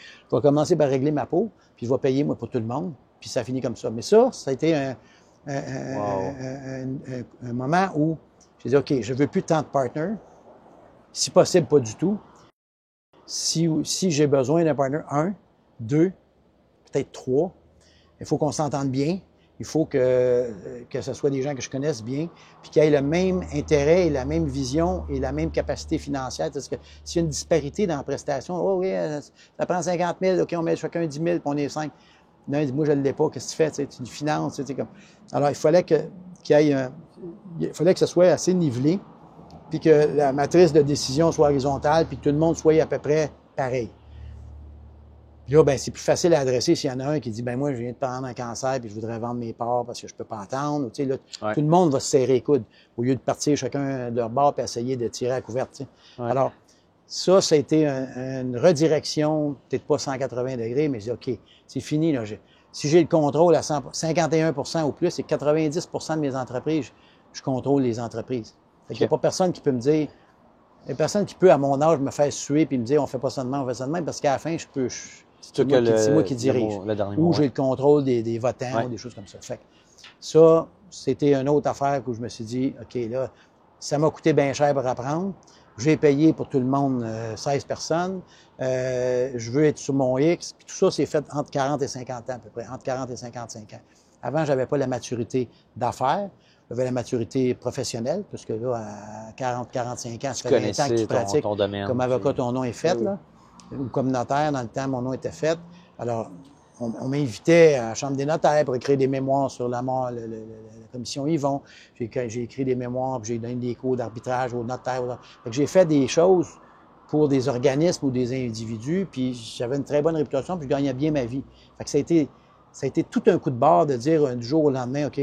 commencer par régler ma peau, puis je vais payer, moi, pour tout le monde. Puis ça finit comme ça. Mais ça a été un moment où j'ai dit, OK, je veux plus tant de partners. Si possible, pas du tout. Si j'ai besoin d'un partner, 1, 2, peut-être 3, il faut qu'on s'entende bien. Il faut que ce soit des gens que je connaisse bien, puis qui aient le même intérêt et la même vision et la même capacité financière. Parce que s'il y a une disparité dans la prestation, oh oui, ça prend 50 000, OK, on met chacun 10 000, puis on est 5. Non, il dit, moi, je ne l'ai pas, qu'est-ce que tu fais? Tu sais, tu le finances, tu sais, comme. Alors, il fallait que ce soit assez nivelé, puis que la matrice de décision soit horizontale, puis que tout le monde soit à peu près pareil. Puis là, ben, c'est plus facile à adresser s'il y en a un qui dit, ben moi, je viens de prendre un cancer, puis je voudrais vendre mes parts parce que je peux pas attendre. Tu sais, là, tout le monde va se serrer les coudes au lieu de partir chacun de leur bord et essayer de tirer à couverte. Tu sais. Alors, ça a été une redirection, peut-être pas 180 degrés, mais je dis, OK, c'est fini. Là. Si j'ai le contrôle à 51 ou plus, et 90 de mes entreprises, je contrôle les entreprises. Fait qu'il n'y a pas personne qui peut me dire, il n'y a personne qui peut, à mon âge, me faire suer puis me dire, on fait pas ça de même, on fait ça de même, parce qu'à la fin, c'est moi qui dirige. Ou j'ai le contrôle des votants ou des choses comme ça. Fait que ça, c'était une autre affaire où je me suis dit, OK, là, ça m'a coûté bien cher pour apprendre. J'ai payé pour tout le monde 16 personnes. Je veux être sur mon X. Puis tout ça, c'est fait entre 40 et 50 ans à peu près, entre 40 et 55 ans. Avant, j'avais pas la maturité d'affaires. J'avais la maturité professionnelle, parce que là, à 40, 45 ans, ça fait 20 ans que tu pratiques. Ton domaine, comme avocat, ton nom est fait, là. Ou comme notaire, dans le temps, mon nom était fait. Alors, on m'invitait à la Chambre des notaires pour écrire des mémoires sur la commission Yvon. J'ai écrit des mémoires, puis j'ai donné des cours d'arbitrage aux notaires. Fait que j'ai fait des choses pour des organismes ou des individus, puis j'avais une très bonne réputation, puis je gagnais bien ma vie. Fait que ça a été tout un coup de barre de dire du jour au lendemain, OK,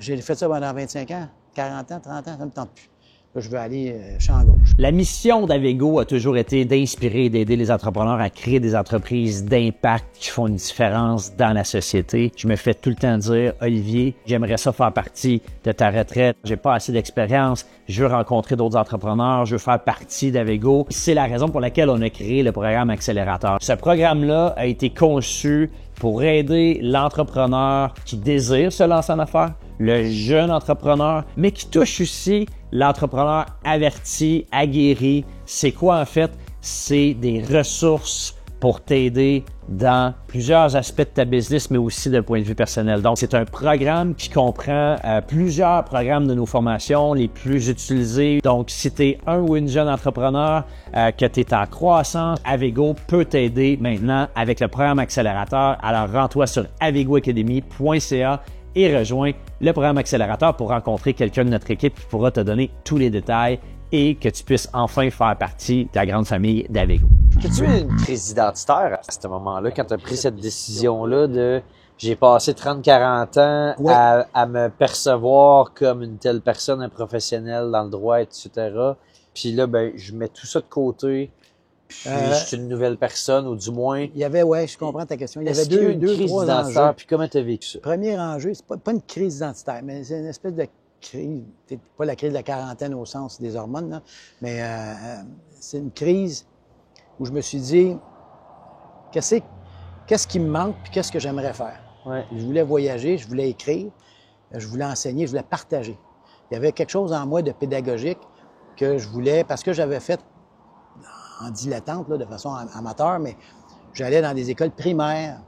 j'ai fait ça pendant 25 ans, 40 ans, 30 ans, ça me tente plus. Là, je veux aller champ gauche. La mission d'Avego a toujours été d'inspirer et d'aider les entrepreneurs à créer des entreprises d'impact qui font une différence dans la société. Je me fais tout le temps dire, Olivier, j'aimerais ça faire partie de ta retraite. J'ai pas assez d'expérience. Je veux rencontrer d'autres entrepreneurs. Je veux faire partie d'Avego. C'est la raison pour laquelle on a créé le programme Accélérateur. Ce programme-là a été conçu pour aider l'entrepreneur qui désire se lancer en affaires, le jeune entrepreneur, mais qui touche aussi l'entrepreneur averti, aguerri. C'est quoi en fait? C'est des ressources pour t'aider dans plusieurs aspects de ta business, mais aussi d'un point de vue personnel. Donc, c'est un programme qui comprend plusieurs programmes de nos formations, les plus utilisés. Donc, si tu es un ou une jeune entrepreneur, que tu es en croissance, Avego peut t'aider maintenant avec le programme Accélérateur. Alors, rends-toi sur avegoacademy.ca et rejoins le programme Accélérateur pour rencontrer quelqu'un de notre équipe qui pourra te donner tous les détails et que tu puisses enfin faire partie de la grande famille d'Avego. As-tu eu une crise identitaire à ce moment-là, quand tu as pris cette décision-là de j'ai passé 30-40 ans à me percevoir comme une telle personne, un professionnel dans le droit, etc. Puis là, ben, je mets tout ça de côté, puis je suis une nouvelle personne, ou du moins... Il y avait, je comprends ta question. Il y avait trois enjeux. Puis comment tu as vécu ça? Premier enjeu, c'est pas une crise identitaire, mais c'est une espèce de crise, peut-être pas la crise de la quarantaine au sens des hormones, là, mais c'est une crise où je me suis dit, qu'est-ce qui me manque, puis qu'est-ce que j'aimerais faire? Ouais. Je voulais voyager, je voulais écrire, je voulais enseigner, je voulais partager. Il y avait quelque chose en moi de pédagogique que je voulais, parce que j'avais fait en dilettante, là, de façon amateur, mais j'allais dans des écoles primaires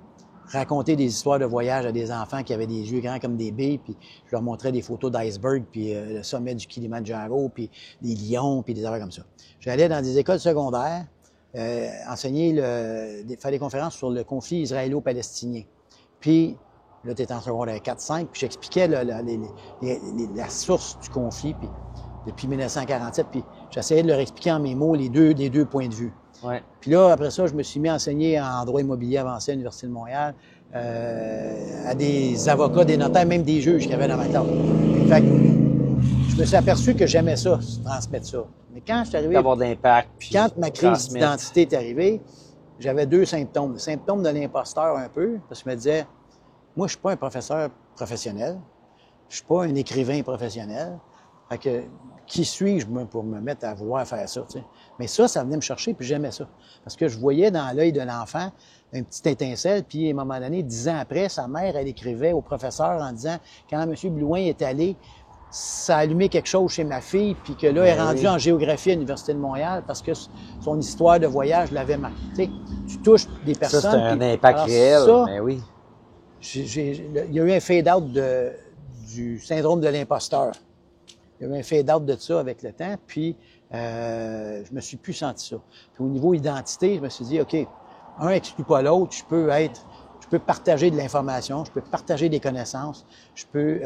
raconter des histoires de voyage à des enfants qui avaient des yeux grands comme des billes, puis je leur montrais des photos d'iceberg, puis le sommet du Kilimandjaro, puis des lions, puis des affaires comme ça. J'allais dans des écoles secondaires enseigner, faire des conférences sur le conflit israélo-palestinien. Puis, là, tu étais en secondaire 4-5, puis j'expliquais la source du conflit, puis depuis 1947, puis j'essayais de leur expliquer en mes mots les deux points de vue. Ouais. Puis là, après ça, je me suis mis à enseigner en droit immobilier avancé à l'Université de Montréal, à des avocats, des notaires, même des juges qu'il y avait dans ma classe. Fait que je me suis aperçu que j'aimais ça, transmettre ça. Mais quand je suis arrivé... D'avoir d'impact, puis quand ma crise d'identité est arrivée, j'avais deux symptômes. Le symptôme de l'imposteur un peu, parce que je me disais, moi, je suis pas un professeur professionnel, je suis pas un écrivain professionnel. Fait que, qui suis-je pour me mettre à vouloir faire ça, tu sais? Mais ça venait me chercher, puis j'aimais ça. Parce que je voyais dans l'œil de l'enfant une petite étincelle, puis à un moment donné, 10 ans après, sa mère, elle écrivait au professeur en disant, quand M. Blouin est allé, ça a allumé quelque chose chez ma fille, puis que là, elle est rendue en géographie à l'Université de Montréal parce que son histoire de voyage l'avait marqué. Tu sais, tu touches des personnes. Ça, c'est un impact réel, mais oui. il y a eu un fade-out du syndrome de l'imposteur. Il y a eu un fade-out de ça avec le temps, puis je me suis plus senti ça. Puis au niveau identité, je me suis dit, OK, un exclut pas l'autre, je peux partager de l'information, je peux partager des connaissances, je peux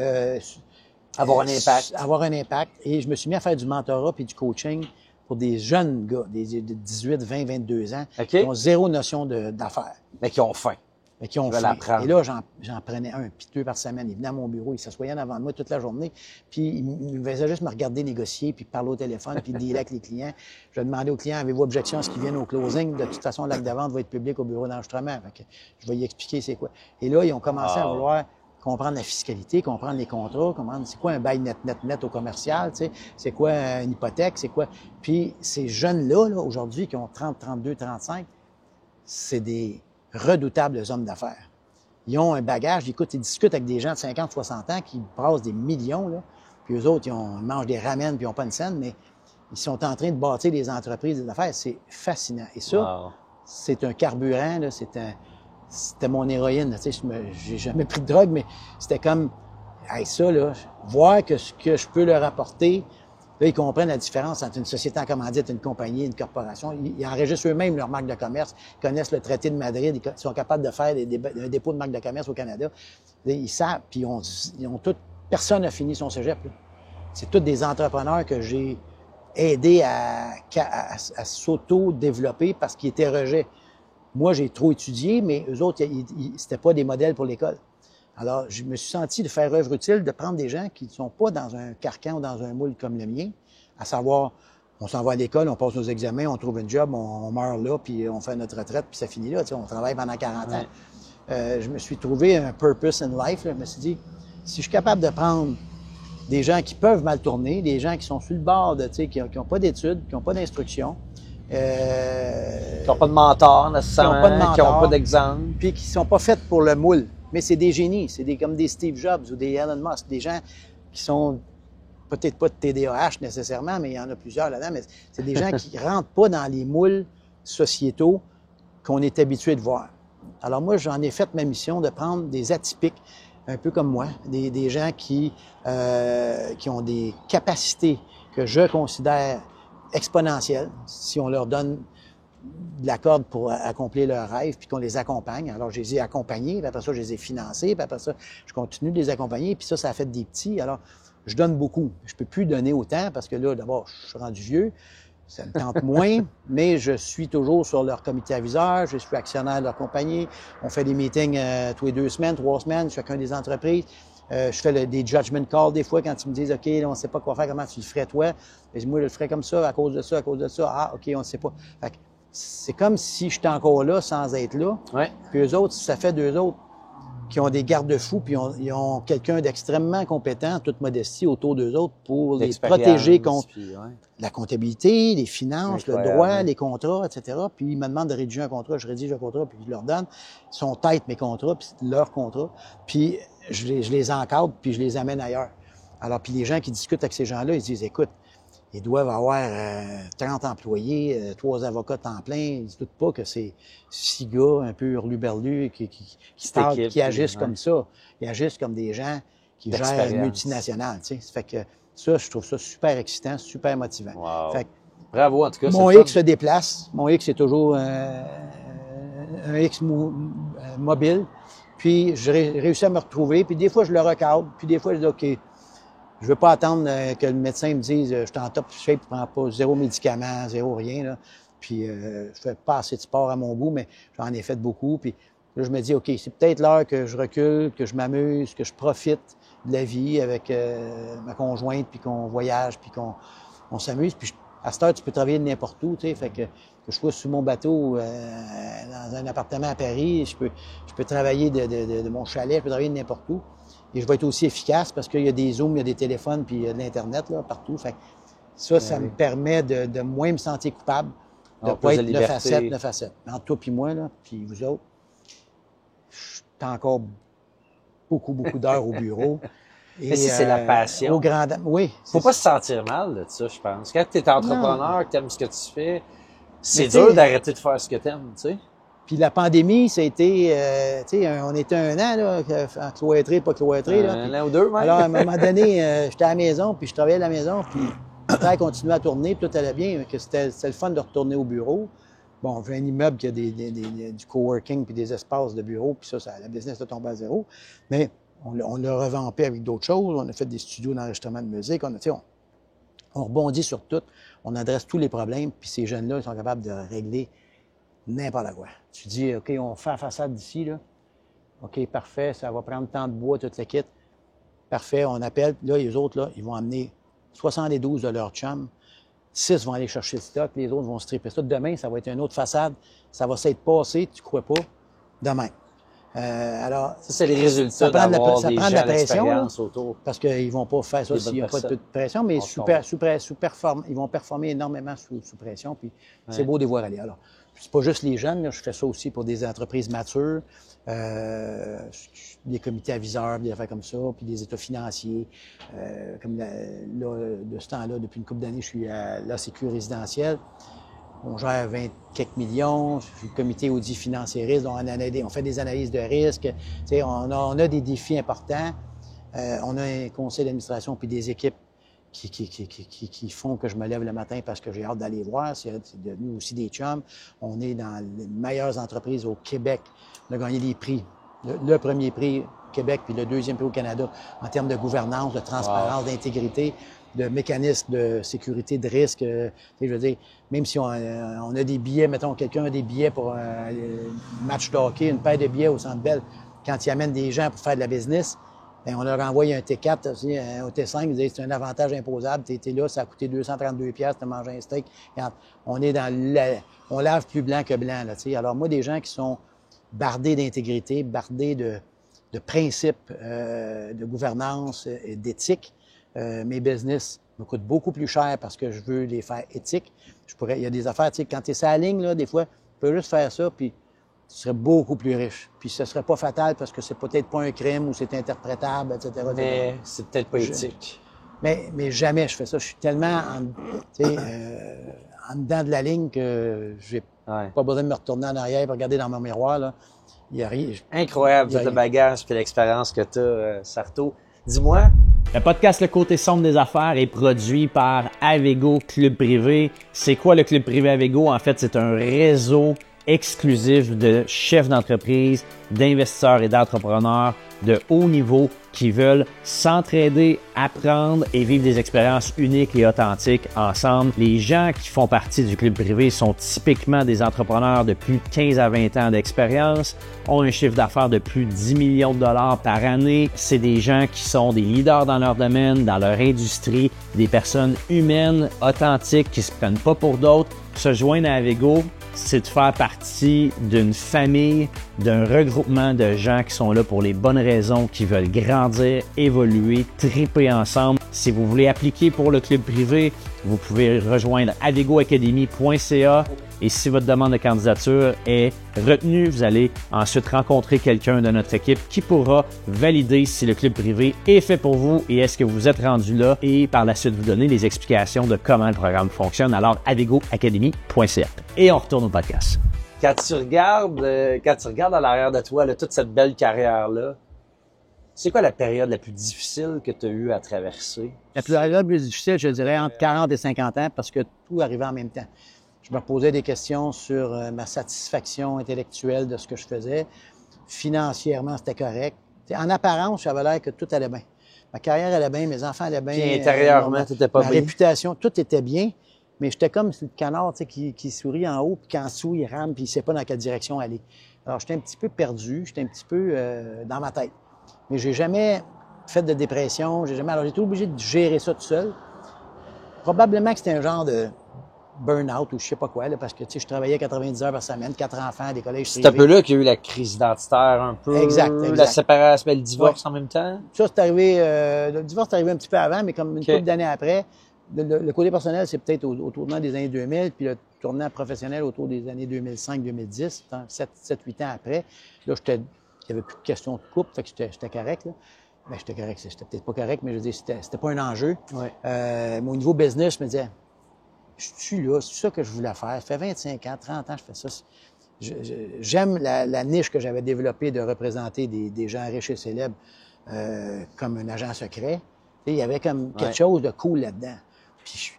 avoir un impact. Avoir un impact. Et je me suis mis à faire du mentorat puis du coaching pour des jeunes gars, de 18, 20, 22 ans, qui ont zéro notion d'affaires. Mais qui ont faim. Mais qui ont faim. Et là, j'en prenais un, puis 2 par semaine. Il venait à mon bureau, il s'assoyait en avant de moi toute la journée, puis il me faisait juste me regarder négocier, puis parler au téléphone, puis dealer avec les clients. Je demandais aux clients, avez-vous objection à ce qu'ils viennent au closing? De toute façon, l'acte de vente va être public au bureau d'enregistrement. Je vais y expliquer c'est quoi. Et là, ils ont commencé à vouloir comprendre la fiscalité, comprendre les contrats, comprendre c'est quoi un bail net au commercial, tu sais, c'est quoi une hypothèque, c'est quoi. Puis ces jeunes-là, là, aujourd'hui, qui ont 30, 32, 35, c'est des redoutables hommes d'affaires. Ils ont un bagage, écoute, ils discutent avec des gens de 50, 60 ans qui brassent des millions, là, puis eux autres, ils mangent des ramen puis ils n'ont pas une scène, mais ils sont en train de bâtir des entreprises d'affaires. C'est fascinant. Et ça, c'est un carburant, là, c'était mon héroïne. Tu sais, j'ai jamais pris de drogue, mais c'était comme, hey, ça, là, voir que ce que je peux leur apporter, là, ils comprennent la différence entre une société en commandite, une compagnie, une corporation. Ils enregistrent eux-mêmes leur marque de commerce, connaissent le traité de Madrid, ils sont capables de faire un dépôt de marque de commerce au Canada. Ils savent, puis ils ont tout, personne n'a fini son cégep, là. C'est tous des entrepreneurs que j'ai aidés à s'auto-développer parce qu'ils étaient rejets. Moi, j'ai trop étudié, mais eux autres, c'était pas des modèles pour l'école. Alors, je me suis senti de faire œuvre utile, de prendre des gens qui ne sont pas dans un carcan ou dans un moule comme le mien, à savoir, on s'en va à l'école, on passe nos examens, on trouve un job, on meurt là, puis on fait notre retraite, puis ça finit là. Tu sais, on travaille pendant 40 ans. Je me suis trouvé un purpose in life. Là. Je me suis dit, si je suis capable de prendre des gens qui peuvent mal tourner, des gens qui sont sur le bord, tu sais, qui n'ont pas d'études, qui n'ont pas d'instruction, qui n'ont pas de mentor nécessairement, qui n'ont pas d'exemple. Puis qui ne sont pas faits pour le moule. Mais c'est des génies, comme des Steve Jobs ou des Elon Musk, des gens qui sont peut-être pas de TDAH nécessairement, mais il y en a plusieurs là-dedans, mais c'est des gens qui rentrent pas dans les moules sociétaux qu'on est habitué de voir. Alors moi, j'en ai fait ma mission de prendre des atypiques, un peu comme moi, des gens qui ont des capacités que je considère exponentielles, si on leur donne de la corde pour accomplir leurs rêves, puis qu'on les accompagne. Alors, je les ai accompagnés, puis après ça, je les ai financés, puis après ça, je continue de les accompagner, puis ça a fait des petits. Alors, je donne beaucoup. Je peux plus donner autant parce que là, d'abord, je suis rendu vieux, ça me tente moins, mais je suis toujours sur leur comité aviseur, je suis actionnaire de leur compagnie. On fait des meetings tous les 2 semaines, 3 semaines, chacun des entreprises. Je fais des judgment calls des fois quand ils me disent « OK, là, on ne sait pas quoi faire, comment tu le ferais toi? » Moi, je le ferais comme ça, à cause de ça, à cause de ça. Ah, OK, on ne sait pas. Fait que c'est comme si j'étais encore là sans être là. Ouais. Puis eux autres, ça fait 2 autres qui ont des garde-fous, puis ils ont quelqu'un d'extrêmement compétent, toute modestie, autour d'eux autres pour les protéger contre la comptabilité, les finances, le droit, les contrats, etc. Puis ils me demandent de rédiger un contrat, je rédige un contrat, puis je leur donne. Ils sont tête mes contrats, puis leurs contrats. Puis je les encadre, puis je les amène ailleurs. Alors, puis les gens qui discutent avec ces gens-là, ils se disent, écoute, ils doivent avoir 30 employés, 3 avocats temps plein. Ils ne se doutent pas que c'est 6 gars un peu hurluberlus qui agissent comme ça. Ils agissent comme des gens qui gèrent une multinationale. Tu sais. Ça fait que ça, je trouve ça super excitant, super motivant. Wow. Fait que bravo, en tout cas. mon X se déplace. Mon X, c'est toujours un X mobile. Puis, j'ai réussi à me retrouver. Puis, des fois, je le recadre. Puis, des fois, je dis, OK, je veux pas attendre que le médecin me dise je suis en top shape, je prends pas 0 médicaments, 0 rien. Là. Puis je fais pas assez de sport à mon goût, mais j'en ai fait beaucoup. Puis là, je me dis, OK, c'est peut-être l'heure que je recule, que je m'amuse, que je profite de la vie avec ma conjointe, puis qu'on voyage, puis qu'on s'amuse. Puis à cette heure, tu peux travailler de n'importe où, tu sais. Fait que je sois sur mon bateau dans un appartement à Paris, je peux travailler de mon chalet, je peux travailler de n'importe où. Et je vais être aussi efficace parce qu'il y a des Zooms, il y a des téléphones, puis il y a de l'Internet là, partout. Fait que ça me permet de moins me sentir coupable, de ne pas être 9 à 7, 9 à 7. Entre toi puis moi, là, puis vous autres, je suis encore beaucoup d'heures au bureau. Mais si c'est la passion. Oui. Faut pas se sentir mal de ça, je pense. Quand tu es entrepreneur, que tu aimes ce que tu fais, c'est dur d'arrêter de faire ce que tu aimes, tu sais. Puis la pandémie, ça a été, tu sais, on était un an, là, cloîtré, pas cloîtré, là. Un an ou deux, même. Alors, à un moment donné, j'étais à la maison, puis je travaillais à la maison, puis le travail continuait à tourner, puis tout allait bien, que c'était le fun de retourner au bureau. Bon, j'ai un immeuble qui a du coworking puis des espaces de bureau, puis ça, la business est tombée à zéro. Mais on l'a revampé avec d'autres choses. On a fait des studios d'enregistrement de musique. On rebondit sur tout. On adresse tous les problèmes, puis ces jeunes-là, ils sont capables de régler n'importe quoi. Tu dis, OK, on fait la façade d'ici, là. OK, parfait, ça va prendre tant de bois, toute la kit. Parfait, on appelle. Là, les autres, là, ils vont amener 72 de leur chum. 6 vont aller chercher le stock, les autres vont stripper ça. Demain, ça va être une autre façade. Ça va s'être passé, tu crois pas, demain. Alors, ça, c'est les résultats d'avoir des gens d'expérience autour. Parce qu'ils vont pas faire ça s'il n'y a pas de pression, mais ils vont performer énormément sous pression, puis c'est beau de les voir aller. Alors, c'est pas juste les jeunes, là, je fais ça aussi pour des entreprises matures, des comités aviseurs, des affaires comme ça, puis des états financiers. Comme là, de ce temps-là, depuis une couple d'années, je suis à la Sécu résidentielle. On gère 20 quelques millions, je suis le comité audit financier risque, on fait des analyses de risque. On a des défis importants. On a un conseil d'administration puis des équipes qui font que je me lève le matin parce que j'ai hâte d'aller voir. C'est devenu aussi des chums. On est dans les meilleures entreprises au Québec. On a gagné des prix. Le premier prix au Québec, puis le deuxième prix au Canada en termes de gouvernance, de transparence, d'intégrité, de mécanismes de sécurité de risque. Je veux dire, même si on a des billets, mettons, quelqu'un a des billets pour un match de hockey, une paire de billets au Centre Bell, quand ils amènent des gens pour faire de la business, bien, on leur envoie un T4, aussi, un T5, ils disent c'est un avantage imposable, tu étais là, ça a coûté 232$, tu as mangé un steak. Regarde, on est on lave plus blanc que blanc, là, tu sais. Alors moi, des gens qui sont bardés d'intégrité, bardés de principes de gouvernance et d'éthique, mes business me coûtent beaucoup plus cher parce que je veux les faire éthiques. Il y a des affaires, tu sais, quand tu es sur la ligne, là, des fois, tu peux juste faire ça, puis tu serais beaucoup plus riche. Puis ce serait pas fatal parce que c'est peut-être pas un crime ou c'est interprétable, etc. Mais c'est peut-être pas éthique. Mais jamais je fais ça. Je suis tellement en dedans de la ligne que j'ai pas besoin de me retourner en arrière et regarder dans mon miroir, là. Il y a rien. Incroyable, tout le bagage et l'expérience que tu as, Sarto. Dis-moi. Le podcast Le Côté sombre des affaires est produit par Avego Club Privé. C'est quoi le Club Privé Avego? En fait, c'est un réseau exclusif de chefs d'entreprise, d'investisseurs et d'entrepreneurs de haut niveau qui veulent s'entraider, apprendre et vivre des expériences uniques et authentiques ensemble. Les gens qui font partie du club privé sont typiquement des entrepreneurs de plus de 15 à 20 ans d'expérience, ont un chiffre d'affaires de plus de 10 millions de dollars par année. C'est des gens qui sont des leaders dans leur domaine, dans leur industrie, des personnes humaines, authentiques, qui se prennent pas pour d'autres. Se joindre à Avego, c'est de faire partie d'une famille, d'un regroupement de gens qui sont là pour les bonnes raisons, qui veulent grandir, évoluer, triper ensemble. Si vous voulez appliquer pour le club privé, vous pouvez rejoindre avegoacademy.ca et si votre demande de candidature est retenue, vous allez ensuite rencontrer quelqu'un de notre équipe qui pourra valider si le club privé est fait pour vous et est-ce que vous êtes rendu là et par la suite vous donner les explications de comment le programme fonctionne. Alors, avegoacademy.ca. Et on retourne au podcast. Quand tu regardes à l'arrière de toi, là, toute cette belle carrière-là, c'est quoi la période la plus difficile que tu as eu à traverser? La période la plus difficile, je dirais, entre 40 et 50 ans, parce que tout arrivait en même temps. Je me posais des questions sur ma satisfaction intellectuelle de ce que je faisais. Financièrement, c'était correct. T'sais, en apparence, j'avais l'air que tout allait bien. Ma carrière allait bien, mes enfants allaient bien. Puis intérieurement, t'étais pas bien. Ma réputation, tout était bien. Mais j'étais comme le canard qui sourit en haut, puis qu'en dessous, il rame, puis il ne sait pas dans quelle direction aller. Alors, j'étais un petit peu perdu, j'étais un petit peu dans ma tête. Mais j'ai jamais fait de dépression, Alors, j'étais obligé de gérer ça tout seul. Probablement que c'était un genre de burn-out ou je sais pas quoi, là, parce que, tu sais, je travaillais 90 heures par semaine, 4 enfants, des collèges privés. C'est un peu là qu'il y a eu la crise identitaire, un peu. Exact. La séparation, le divorce en même temps. Ça, c'est arrivé, le divorce est arrivé un petit peu avant, mais comme une couple d'années après. Le côté personnel, c'est peut-être au tournant des années 2000, puis le tournant professionnel autour des années 2005-2010, 7-8 ans après. Là, il n'y avait plus de question de couple, fait que j'étais correct, là. Ben, j'étais correct, j'étais peut-être pas correct, mais je veux dire, c'était pas un enjeu. Ouais. Mais au niveau business, je me disais, je suis là, c'est ça que je voulais faire. Ça fait 25 ans, 30 ans, je fais ça. j'aime la niche que j'avais développée de représenter des gens riches et célèbres comme un agent secret. Il y avait comme quelque chose de cool là-dedans. Puis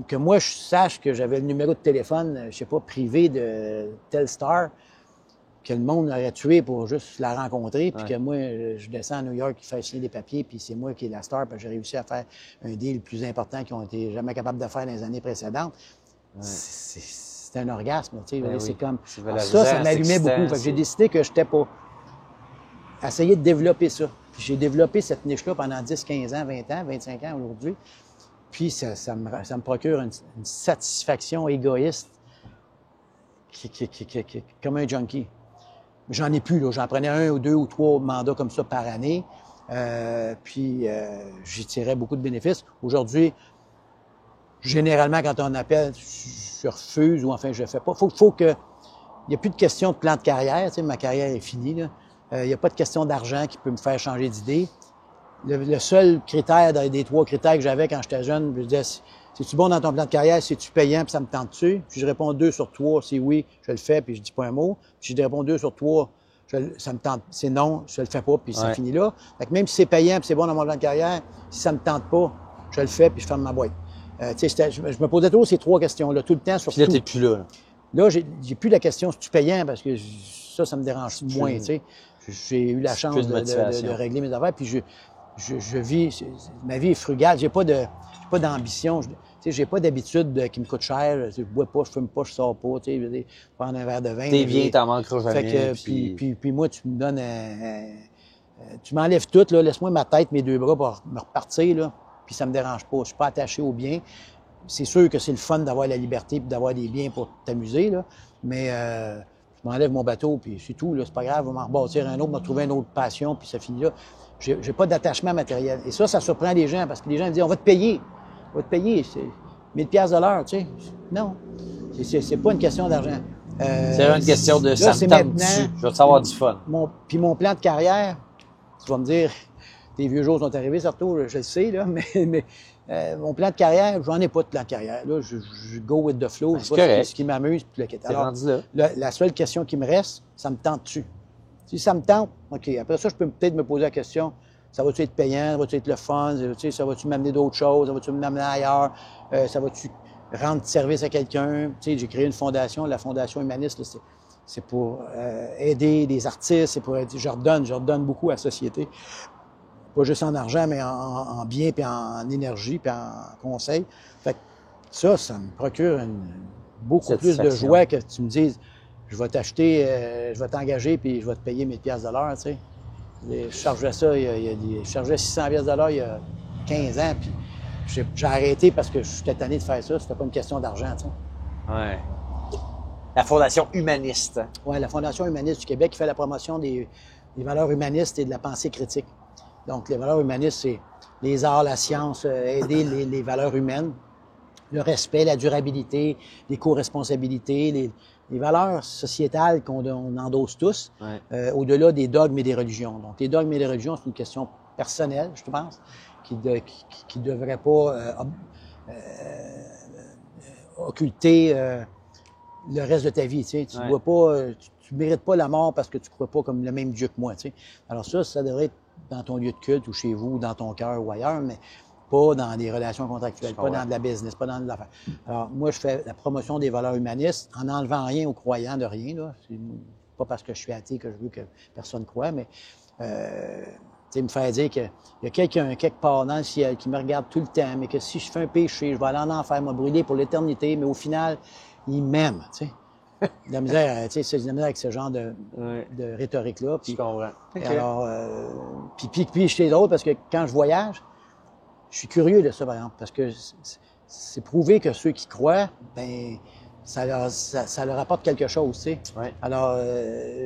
que moi, je sache que j'avais le numéro de téléphone, je sais pas, privé de telle star, que le monde aurait tué pour juste la rencontrer, puis que moi, je descends à New York, il fait signer des papiers, puis c'est moi qui est la star, puis j'ai réussi à faire un deal plus important qu'ils ont été jamais capables de faire dans les années précédentes. C'est un orgasme, tu sais. C'est comme ça m'allumait beaucoup. Fait que j'ai décidé que j'étais pas essayer de développer ça. Puis j'ai développé cette niche-là pendant 10, 15 ans, 20 ans, 25 ans aujourd'hui. Puis ça me procure une satisfaction égoïste qui comme un junkie. J'en ai plus, là. J'en prenais 1 ou 2 ou 3 mandats comme ça par année. Puis j'y tirais beaucoup de bénéfices. Aujourd'hui, généralement, quand on appelle, je refuse ou enfin, je le fais pas. Faut que... Il n'y a plus de question de plan de carrière. Tu sais, ma carrière est finie, là. Il n'y a pas de question d'argent qui peut me faire changer d'idée. Le seul critère des 3 critères que j'avais quand j'étais jeune, je disais, c'est-tu bon dans ton plan de carrière, c'est-tu payant, puis ça me tente-tu? Puis je réponds 2 sur 3, c'est oui, je le fais, puis je dis pas un mot. Puis je réponds 2 sur 3, ça me tente, c'est non, je le fais pas, puis ça finit là. Fait que même si c'est payant, puis c'est bon dans mon plan de carrière, si ça me tente pas, je le fais, puis je ferme ma boîte. Tu sais, je me posais toujours ces 3 questions-là, tout le temps, sur tout. Puis là, t'es plus là. Là, j'ai plus la question, c'est-tu payant, parce que ça me dérange moins, tu sais. J'ai eu la chance de régler mes affaires, puis je vis, ma vie est frugale, j'ai pas d'ambition, tu sais, j'ai pas d'habitude qui me coûte cher, je bois pas, je fume pas, je sors pas, tu sais, prendre un verre de vin. T'es bien, t'en manqueras jamais. Fait que, puis moi, tu me donnes tu m'enlèves tout, là, laisse-moi ma tête, mes 2 bras pour me repartir, là, puis ça me dérange pas, je suis pas attaché aux biens. C'est sûr que c'est le fun d'avoir la liberté puis d'avoir des biens pour t'amuser, là, mais je m'enlève mon bateau, puis c'est tout, là, c'est pas grave, je vais m'en rebâtir un autre, me trouver une autre passion, puis ça finit là. J'ai pas d'attachement matériel. Et ça surprend les gens, parce que les gens me disent, on va te payer, c'est 1000 $ de l'heure, tu sais. Non, c'est pas une question d'argent. C'est une question de là, ça me tente dessus, je vais te savoir du fun. Puis mon plan de carrière, tu vas me dire, tes vieux jours sont arrivés, surtout, je le sais, là, mais mon plan de carrière, j'en ai pas de plan de carrière. Là, je go with the flow, je vois ce qui m'amuse, puis le quête. Alors, la seule question qui me reste, ça me tente dessus. Si ça me tente, OK. Après ça, je peux peut-être me poser la question, ça va-tu être payant, ça va-tu être le fun, ça va-tu m'amener d'autres choses, ça va-tu m'amener ailleurs, ça va-tu rendre service à quelqu'un. Tu sais, j'ai créé une fondation, la Fondation Humaniste, c'est pour aider des artistes, c'est pour aider, je redonne beaucoup à la société. Pas juste en argent, mais en biens, puis en énergie, puis en conseil. Fait que ça me procure beaucoup plus de joie que tu me dises, je vais t'acheter, je vais t'engager, puis je vais te payer 1000 $ de l'heure, tu sais. Je chargeais ça, je chargeais 600 $ de l'heure il y a 15 ans, puis j'ai arrêté parce que j'étais tanné de faire ça, c'était pas une question d'argent, tu sais. Ouais. La Fondation Humaniste. Oui, la Fondation Humaniste du Québec qui fait la promotion des valeurs humanistes et de la pensée critique. Donc, les valeurs humanistes, c'est les arts, la science, aider les valeurs humaines, le respect, la durabilité, l'éco-responsabilité, les valeurs sociétales qu'on endosse tous, au-delà des dogmes et des religions. Donc, les dogmes et les religions, c'est une question personnelle, je pense, qui devrait pas occulter le reste de ta vie. Tu sais, tu dois pas, tu mérites pas la mort parce que tu crois pas comme le même Dieu que moi. Tu sais. Alors ça devrait être dans ton lieu de culte ou chez vous, ou dans ton cœur ou ailleurs, mais pas dans des relations contractuelles, pas dans de la business, pas dans de l'affaire. Alors, moi, je fais la promotion des valeurs humanistes en n'enlevant rien aux croyants de rien, là. C'est pas parce que je suis athée que je veux que personne croie, mais, tu sais, me faire dire qu'il y a quelqu'un quelque part dans le ciel qui me regarde tout le temps, mais que si je fais un péché, je vais aller en enfer, me brûler pour l'éternité, mais au final, il m'aime, tu sais. De la misère, tu sais, c'est de la misère avec ce genre de rhétorique-là. Je comprends. Okay. Alors, puis c'est drôle parce que quand je voyage, je suis curieux de ça, par exemple, parce que c'est prouvé que ceux qui croient, ben ça leur apporte quelque chose, tu sais. Ouais. Alors,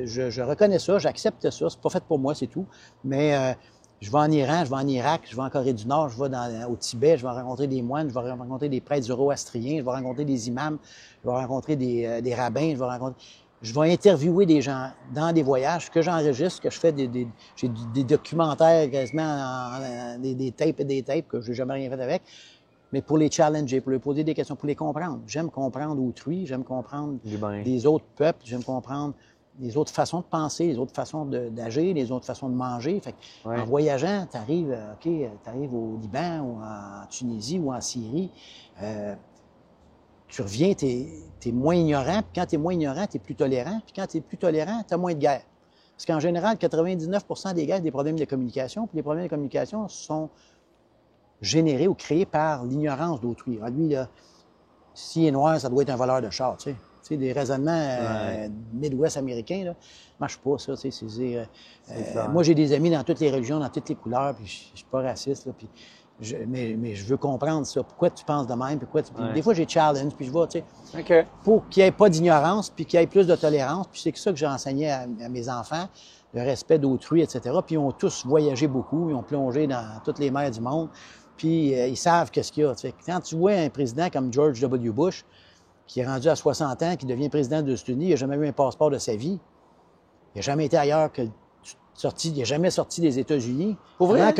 je reconnais ça, j'accepte ça, c'est pas fait pour moi, c'est tout, mais je vais en Iran, je vais en Irak, je vais en Corée du Nord, je vais au Tibet, je vais rencontrer des moines, je vais rencontrer des prêtres zoroastriens, je vais rencontrer des imams, je vais rencontrer des rabbins, je vais interviewer des gens dans des voyages que j'enregistre, que je fais j'ai des documentaires quasiment, des tapes et des tapes que j'ai jamais rien fait avec. mais pour les challenger, pour leur poser des questions, pour les comprendre. J'aime comprendre autrui, j'aime comprendre des autres peuples, j'aime comprendre les autres façons de penser, les autres façons d'agir, les autres façons de manger. Fait que, en voyageant, tu arrives au Liban ou en Tunisie ou en Syrie, tu reviens, tu es moins ignorant, puis quand tu es moins ignorant, tu es plus tolérant, puis quand tu es plus tolérant, tu as moins de guerre. Parce qu'en général, 99% des guerres, c'est des problèmes de communication, puis les problèmes de communication sont générés ou créés par l'ignorance d'autrui. Ah, lui, là, s'il est noir, ça doit être un voleur de char, tu sais. Tu sais, des raisonnements Midwest américains, là, marche pas, ça, tu sais. Moi, j'ai des amis dans toutes les religions, dans toutes les couleurs, puis je suis pas raciste, là, puis mais je veux comprendre ça. Pourquoi tu penses de même, pourquoi tu... Des fois, j'ai challenge, puis je vois, tu sais, pour qu'il n'y ait pas d'ignorance, puis qu'il y ait plus de tolérance, puis c'est ça que j'ai enseigné à mes enfants, le respect d'autrui, etc. Puis ils ont tous voyagé beaucoup, ils ont plongé dans toutes les mers du monde, puis ils savent qu'est-ce qu'il y a. Tu sais. Quand tu vois un président comme George W. Bush, qui est rendu à 60 ans, qui devient président des États-Unis, il n'a jamais eu un passeport de sa vie. Il n'a jamais été ailleurs que il n'a jamais sorti des États-Unis. Pour vrai?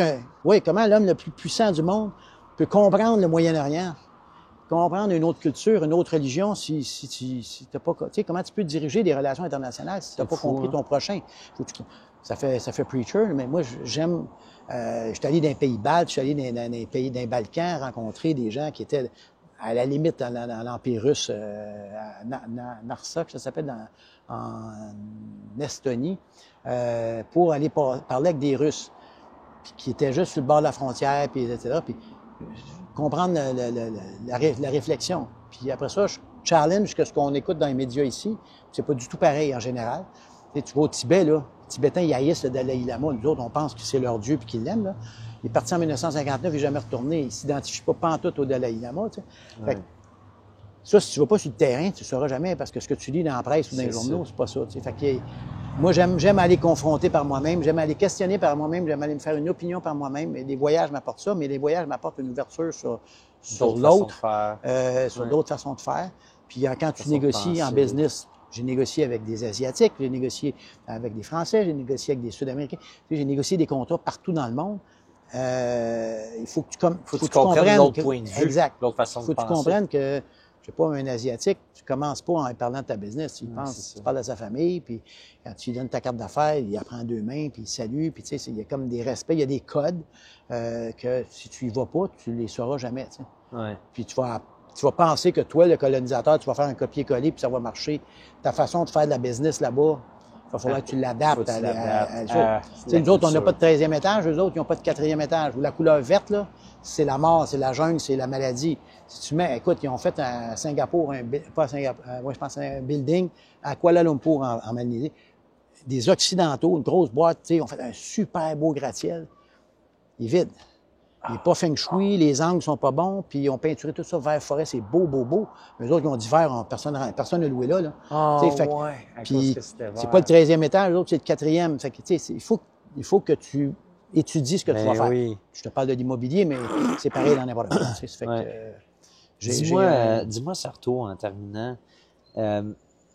Comment l'homme le plus puissant du monde peut comprendre le Moyen-Orient, comprendre une autre culture, une autre religion, si tu n'as pas... Tu sais, comment tu peux diriger des relations internationales si tu n'as pas compris ton prochain? Ça fait preacher, mais moi, j'aime... je suis allé dans les pays baltes, je suis allé dans les pays d'un Balkans, rencontrer des gens qui étaient à la limite dans l'Empire russe, à Narsak, ça s'appelle, en Estonie, pour aller parler avec des Russes, puis qui étaient juste sur le bord de la frontière, puis etc., puis comprendre la réflexion. Puis après ça, je challenge ce qu'on écoute dans les médias ici. C'est pas du tout pareil en général. Tu vas au Tibet, là, les Tibétains, ils haïssent le Dalai Lama. Nous autres, on pense que c'est leur Dieu puis qu'ils l'aiment, là. Il est parti en 1959, il n'est jamais retourné. Il ne s'identifie pas pantoute au Dalai Lama. Tu sais. Fait que, ça, si tu ne vas pas sur le terrain, tu ne sauras jamais, parce que ce que tu lis dans la presse ou dans les journaux, c'est pas ça. Tu sais. Fait que, moi, j'aime aller confronter par moi-même, j'aime aller questionner par moi-même, j'aime aller me faire une opinion par moi-même. Et les voyages m'apportent ça, mais les voyages m'apportent une ouverture sur l'autre, sur d'autres façons de faire. Puis quand tu négocies en business, j'ai négocié avec des Asiatiques, j'ai négocié avec des Français, j'ai négocié avec des Sud-Américains, j'ai négocié des contrats partout dans le monde. Il faut que tu comprennes l'autre point de vue, exact. L'autre façon de penser. Il faut que tu comprennes que, je sais pas, un Asiatique, tu commences pas en parlant de ta business. Tu parles de sa famille, puis quand tu lui donnes ta carte d'affaires, il apprend deux mains, puis il salue, puis tu sais, il y a comme des respects, il y a des codes que si tu y vas pas, tu les sauras jamais. Tu sais. Puis tu vas penser que toi, le colonisateur, tu vas faire un copier-coller, puis ça va marcher. Ta façon de faire de la business là-bas, il va falloir que tu l'adaptes à nous autres, on n'a pas de 13e étage, eux autres, ils n'ont pas de 4e étage. Ou la couleur verte, là, c'est la mort, c'est la jungle, c'est la maladie. Si tu mets, écoute, ils ont fait à Singapour, je pense un building à Kuala Lumpur, en Malaisie. Des Occidentaux, une grosse boîte, tu sais, ils ont fait un super beau gratte-ciel. Il est vide. Il n'est pas feng shui, les angles sont pas bons, puis ils ont peinturé tout ça vert forêt, c'est beau, beau, beau. Mais eux autres, ils ont dit vert, personne n'a loué là. Puis c'est pas le 13e étage, l'autre, c'est le 4e. Fait que, tu sais, il faut que tu étudies ce que tu vas faire. Je te parle de l'immobilier, mais c'est pareil dans n'importe quoi. Dis-moi, Sarto, en terminant, tu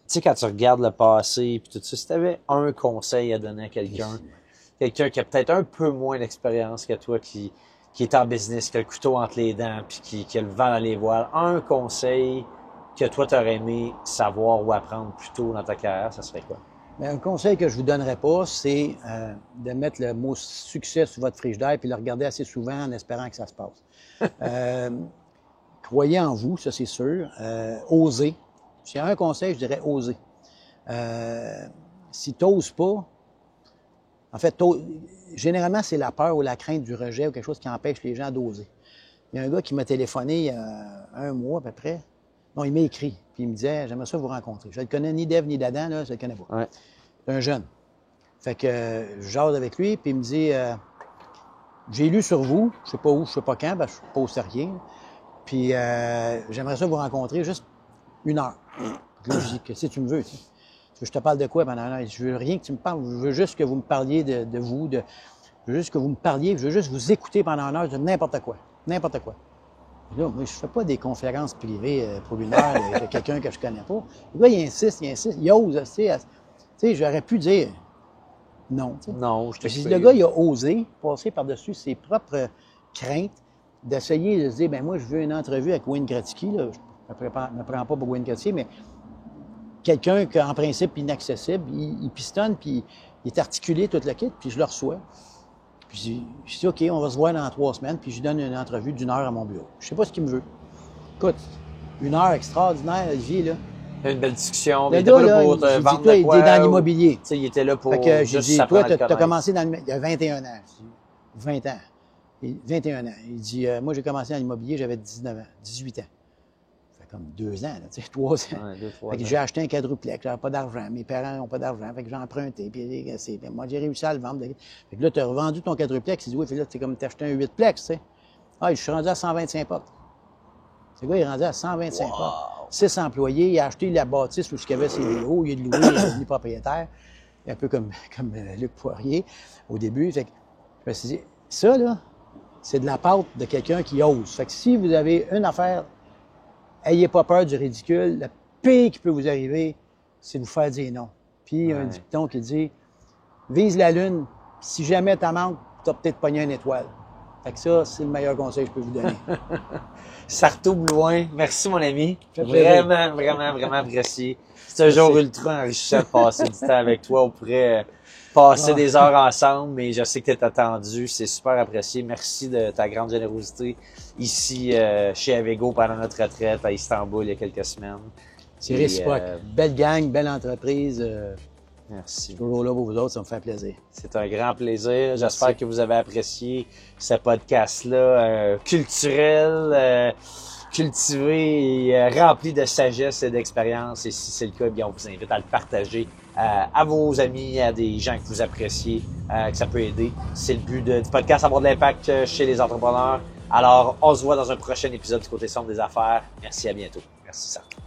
sais, quand tu regardes le passé, puis tout ça, si tu avais un conseil à donner à quelqu'un qui a peut-être un peu moins d'expérience que toi, qui est en business, qui a le couteau entre les dents, puis qui a le vent dans les voiles, un conseil que toi, tu aurais aimé savoir ou apprendre plus tôt dans ta carrière, ça serait quoi? Bien, un conseil que je vous donnerais pas, c'est de mettre le mot succès sur votre frigidaire puis le regarder assez souvent en espérant que ça se passe. Croyez en vous, ça c'est sûr. Osez. S'il y a un conseil, je dirais oser. Si tu n'oses pas, en fait, généralement, c'est la peur ou la crainte du rejet ou quelque chose qui empêche les gens d'oser. Il y a un gars qui m'a téléphoné il y a un mois à peu près. Non, il m'a écrit. Puis il me disait, j'aimerais ça vous rencontrer. Je ne le connais ni d'Ève ni d'Adam, là, je ne le connais pas. C'est un jeune. Fait que je jase avec lui, puis il me dit, j'ai lu sur vous, je ne sais pas où, je ne sais pas quand, ben, je ne pose rien. Puis j'aimerais ça vous rencontrer juste 1 heure. Puis là, je dis que si tu me veux, tu sais. Je te parle de quoi pendant 1 heure? Je veux rien que tu me parles. Je veux juste que vous me parliez de vous. Je veux juste que vous me parliez. Je veux juste vous écouter pendant 1 heure de n'importe quoi. N'importe quoi. Là, moi, je ne fais pas des conférences privées pour 1 heure avec quelqu'un que je connais pas. Le gars, il insiste, il ose. Tu sais, j'aurais pu dire non. Tu sais. Non, je te Le gars, il a osé passer par-dessus ses propres craintes. d'essayer de se dire, ben moi, je veux une entrevue avec Wayne Gretzky, là. Je me prends pas pour Wayne Gretzky, mais quelqu'un qui, en principe, inaccessible, il pistonne, puis il est articulé, toute la kit, puis je le reçois. Puis je dis, OK, on va se voir dans 3 semaines, puis je lui donne une entrevue d'1 heure à mon bureau. Je sais pas ce qu'il me veut. Écoute, 1 heure extraordinaire, Olivier, là. Une belle discussion. Le Il était gars, pas là là, pour te j'ai dit, vendre toi, de il quoi, est dans ou- l'immobilier. Tu sais, il était là pour Fait que j'ai juste dit, s'apprendre toi, à le t'as connaître. commencé il y a 21 ans. J'ai dit, 20 ans. 21 ans. Il dit, moi, j'ai commencé dans l'immobilier, j'avais 19 ans, 18 ans. Ça fait comme 2 ans, là, tu sais, 3 ans. Ouais, 2-3 Fait que ans. j'ai acheté un quadruplex, j'avais pas d'argent, mes parents n'ont pas d'argent, fait que j'ai emprunté, puis moi, j'ai réussi à le vendre. Fait que là, tu as revendu ton quadruplex, il dit, oui, fait que là, c'est comme t'as acheté un 8plex, tu sais. Ah, je suis rendu à 125 portes. Ce gars, il est rendu à 125 portes. 6 employés, il a acheté la bâtisse où il y avait ses bureaux, il est loué, il est devenu propriétaire, un peu comme Luc Poirier au début. Fait que je me suis dit, ça, là, c'est de la part de quelqu'un qui ose. Fait que si vous avez une affaire, ayez pas peur du ridicule. Le pire qui peut vous arriver, c'est de vous faire dire non. Puis il y a un dicton qui dit, vise la lune, si jamais t'en manques, t'as peut-être pogné une étoile. Fait que ça, c'est le meilleur conseil que je peux vous donner. Ça retombe loin. Merci, mon ami. Ça fait plaisir. Vraiment apprécié. C'est un jour ultra enrichissant de passer du temps avec toi. On pourrait passer des heures ensemble, mais je sais que tu es attendu. C'est super apprécié. Merci de ta grande générosité ici chez Avego pendant notre retraite à Istanbul il y a quelques semaines. C'est Et, réciproque. Belle gang, belle entreprise. Merci. Toujours là pour vous autres, ça me fait plaisir. C'est un grand plaisir. J'espère que vous avez apprécié ce podcast-là culturel, cultivé et rempli de sagesse et d'expérience. Et si c'est le cas, bien, on vous invite à le partager à vos amis, à des gens que vous appréciez, que ça peut aider. C'est le but du podcast, avoir de l'impact chez les entrepreneurs. Alors, on se voit dans un prochain épisode du Côté sombre des affaires. Merci, à bientôt. Merci, Sartre.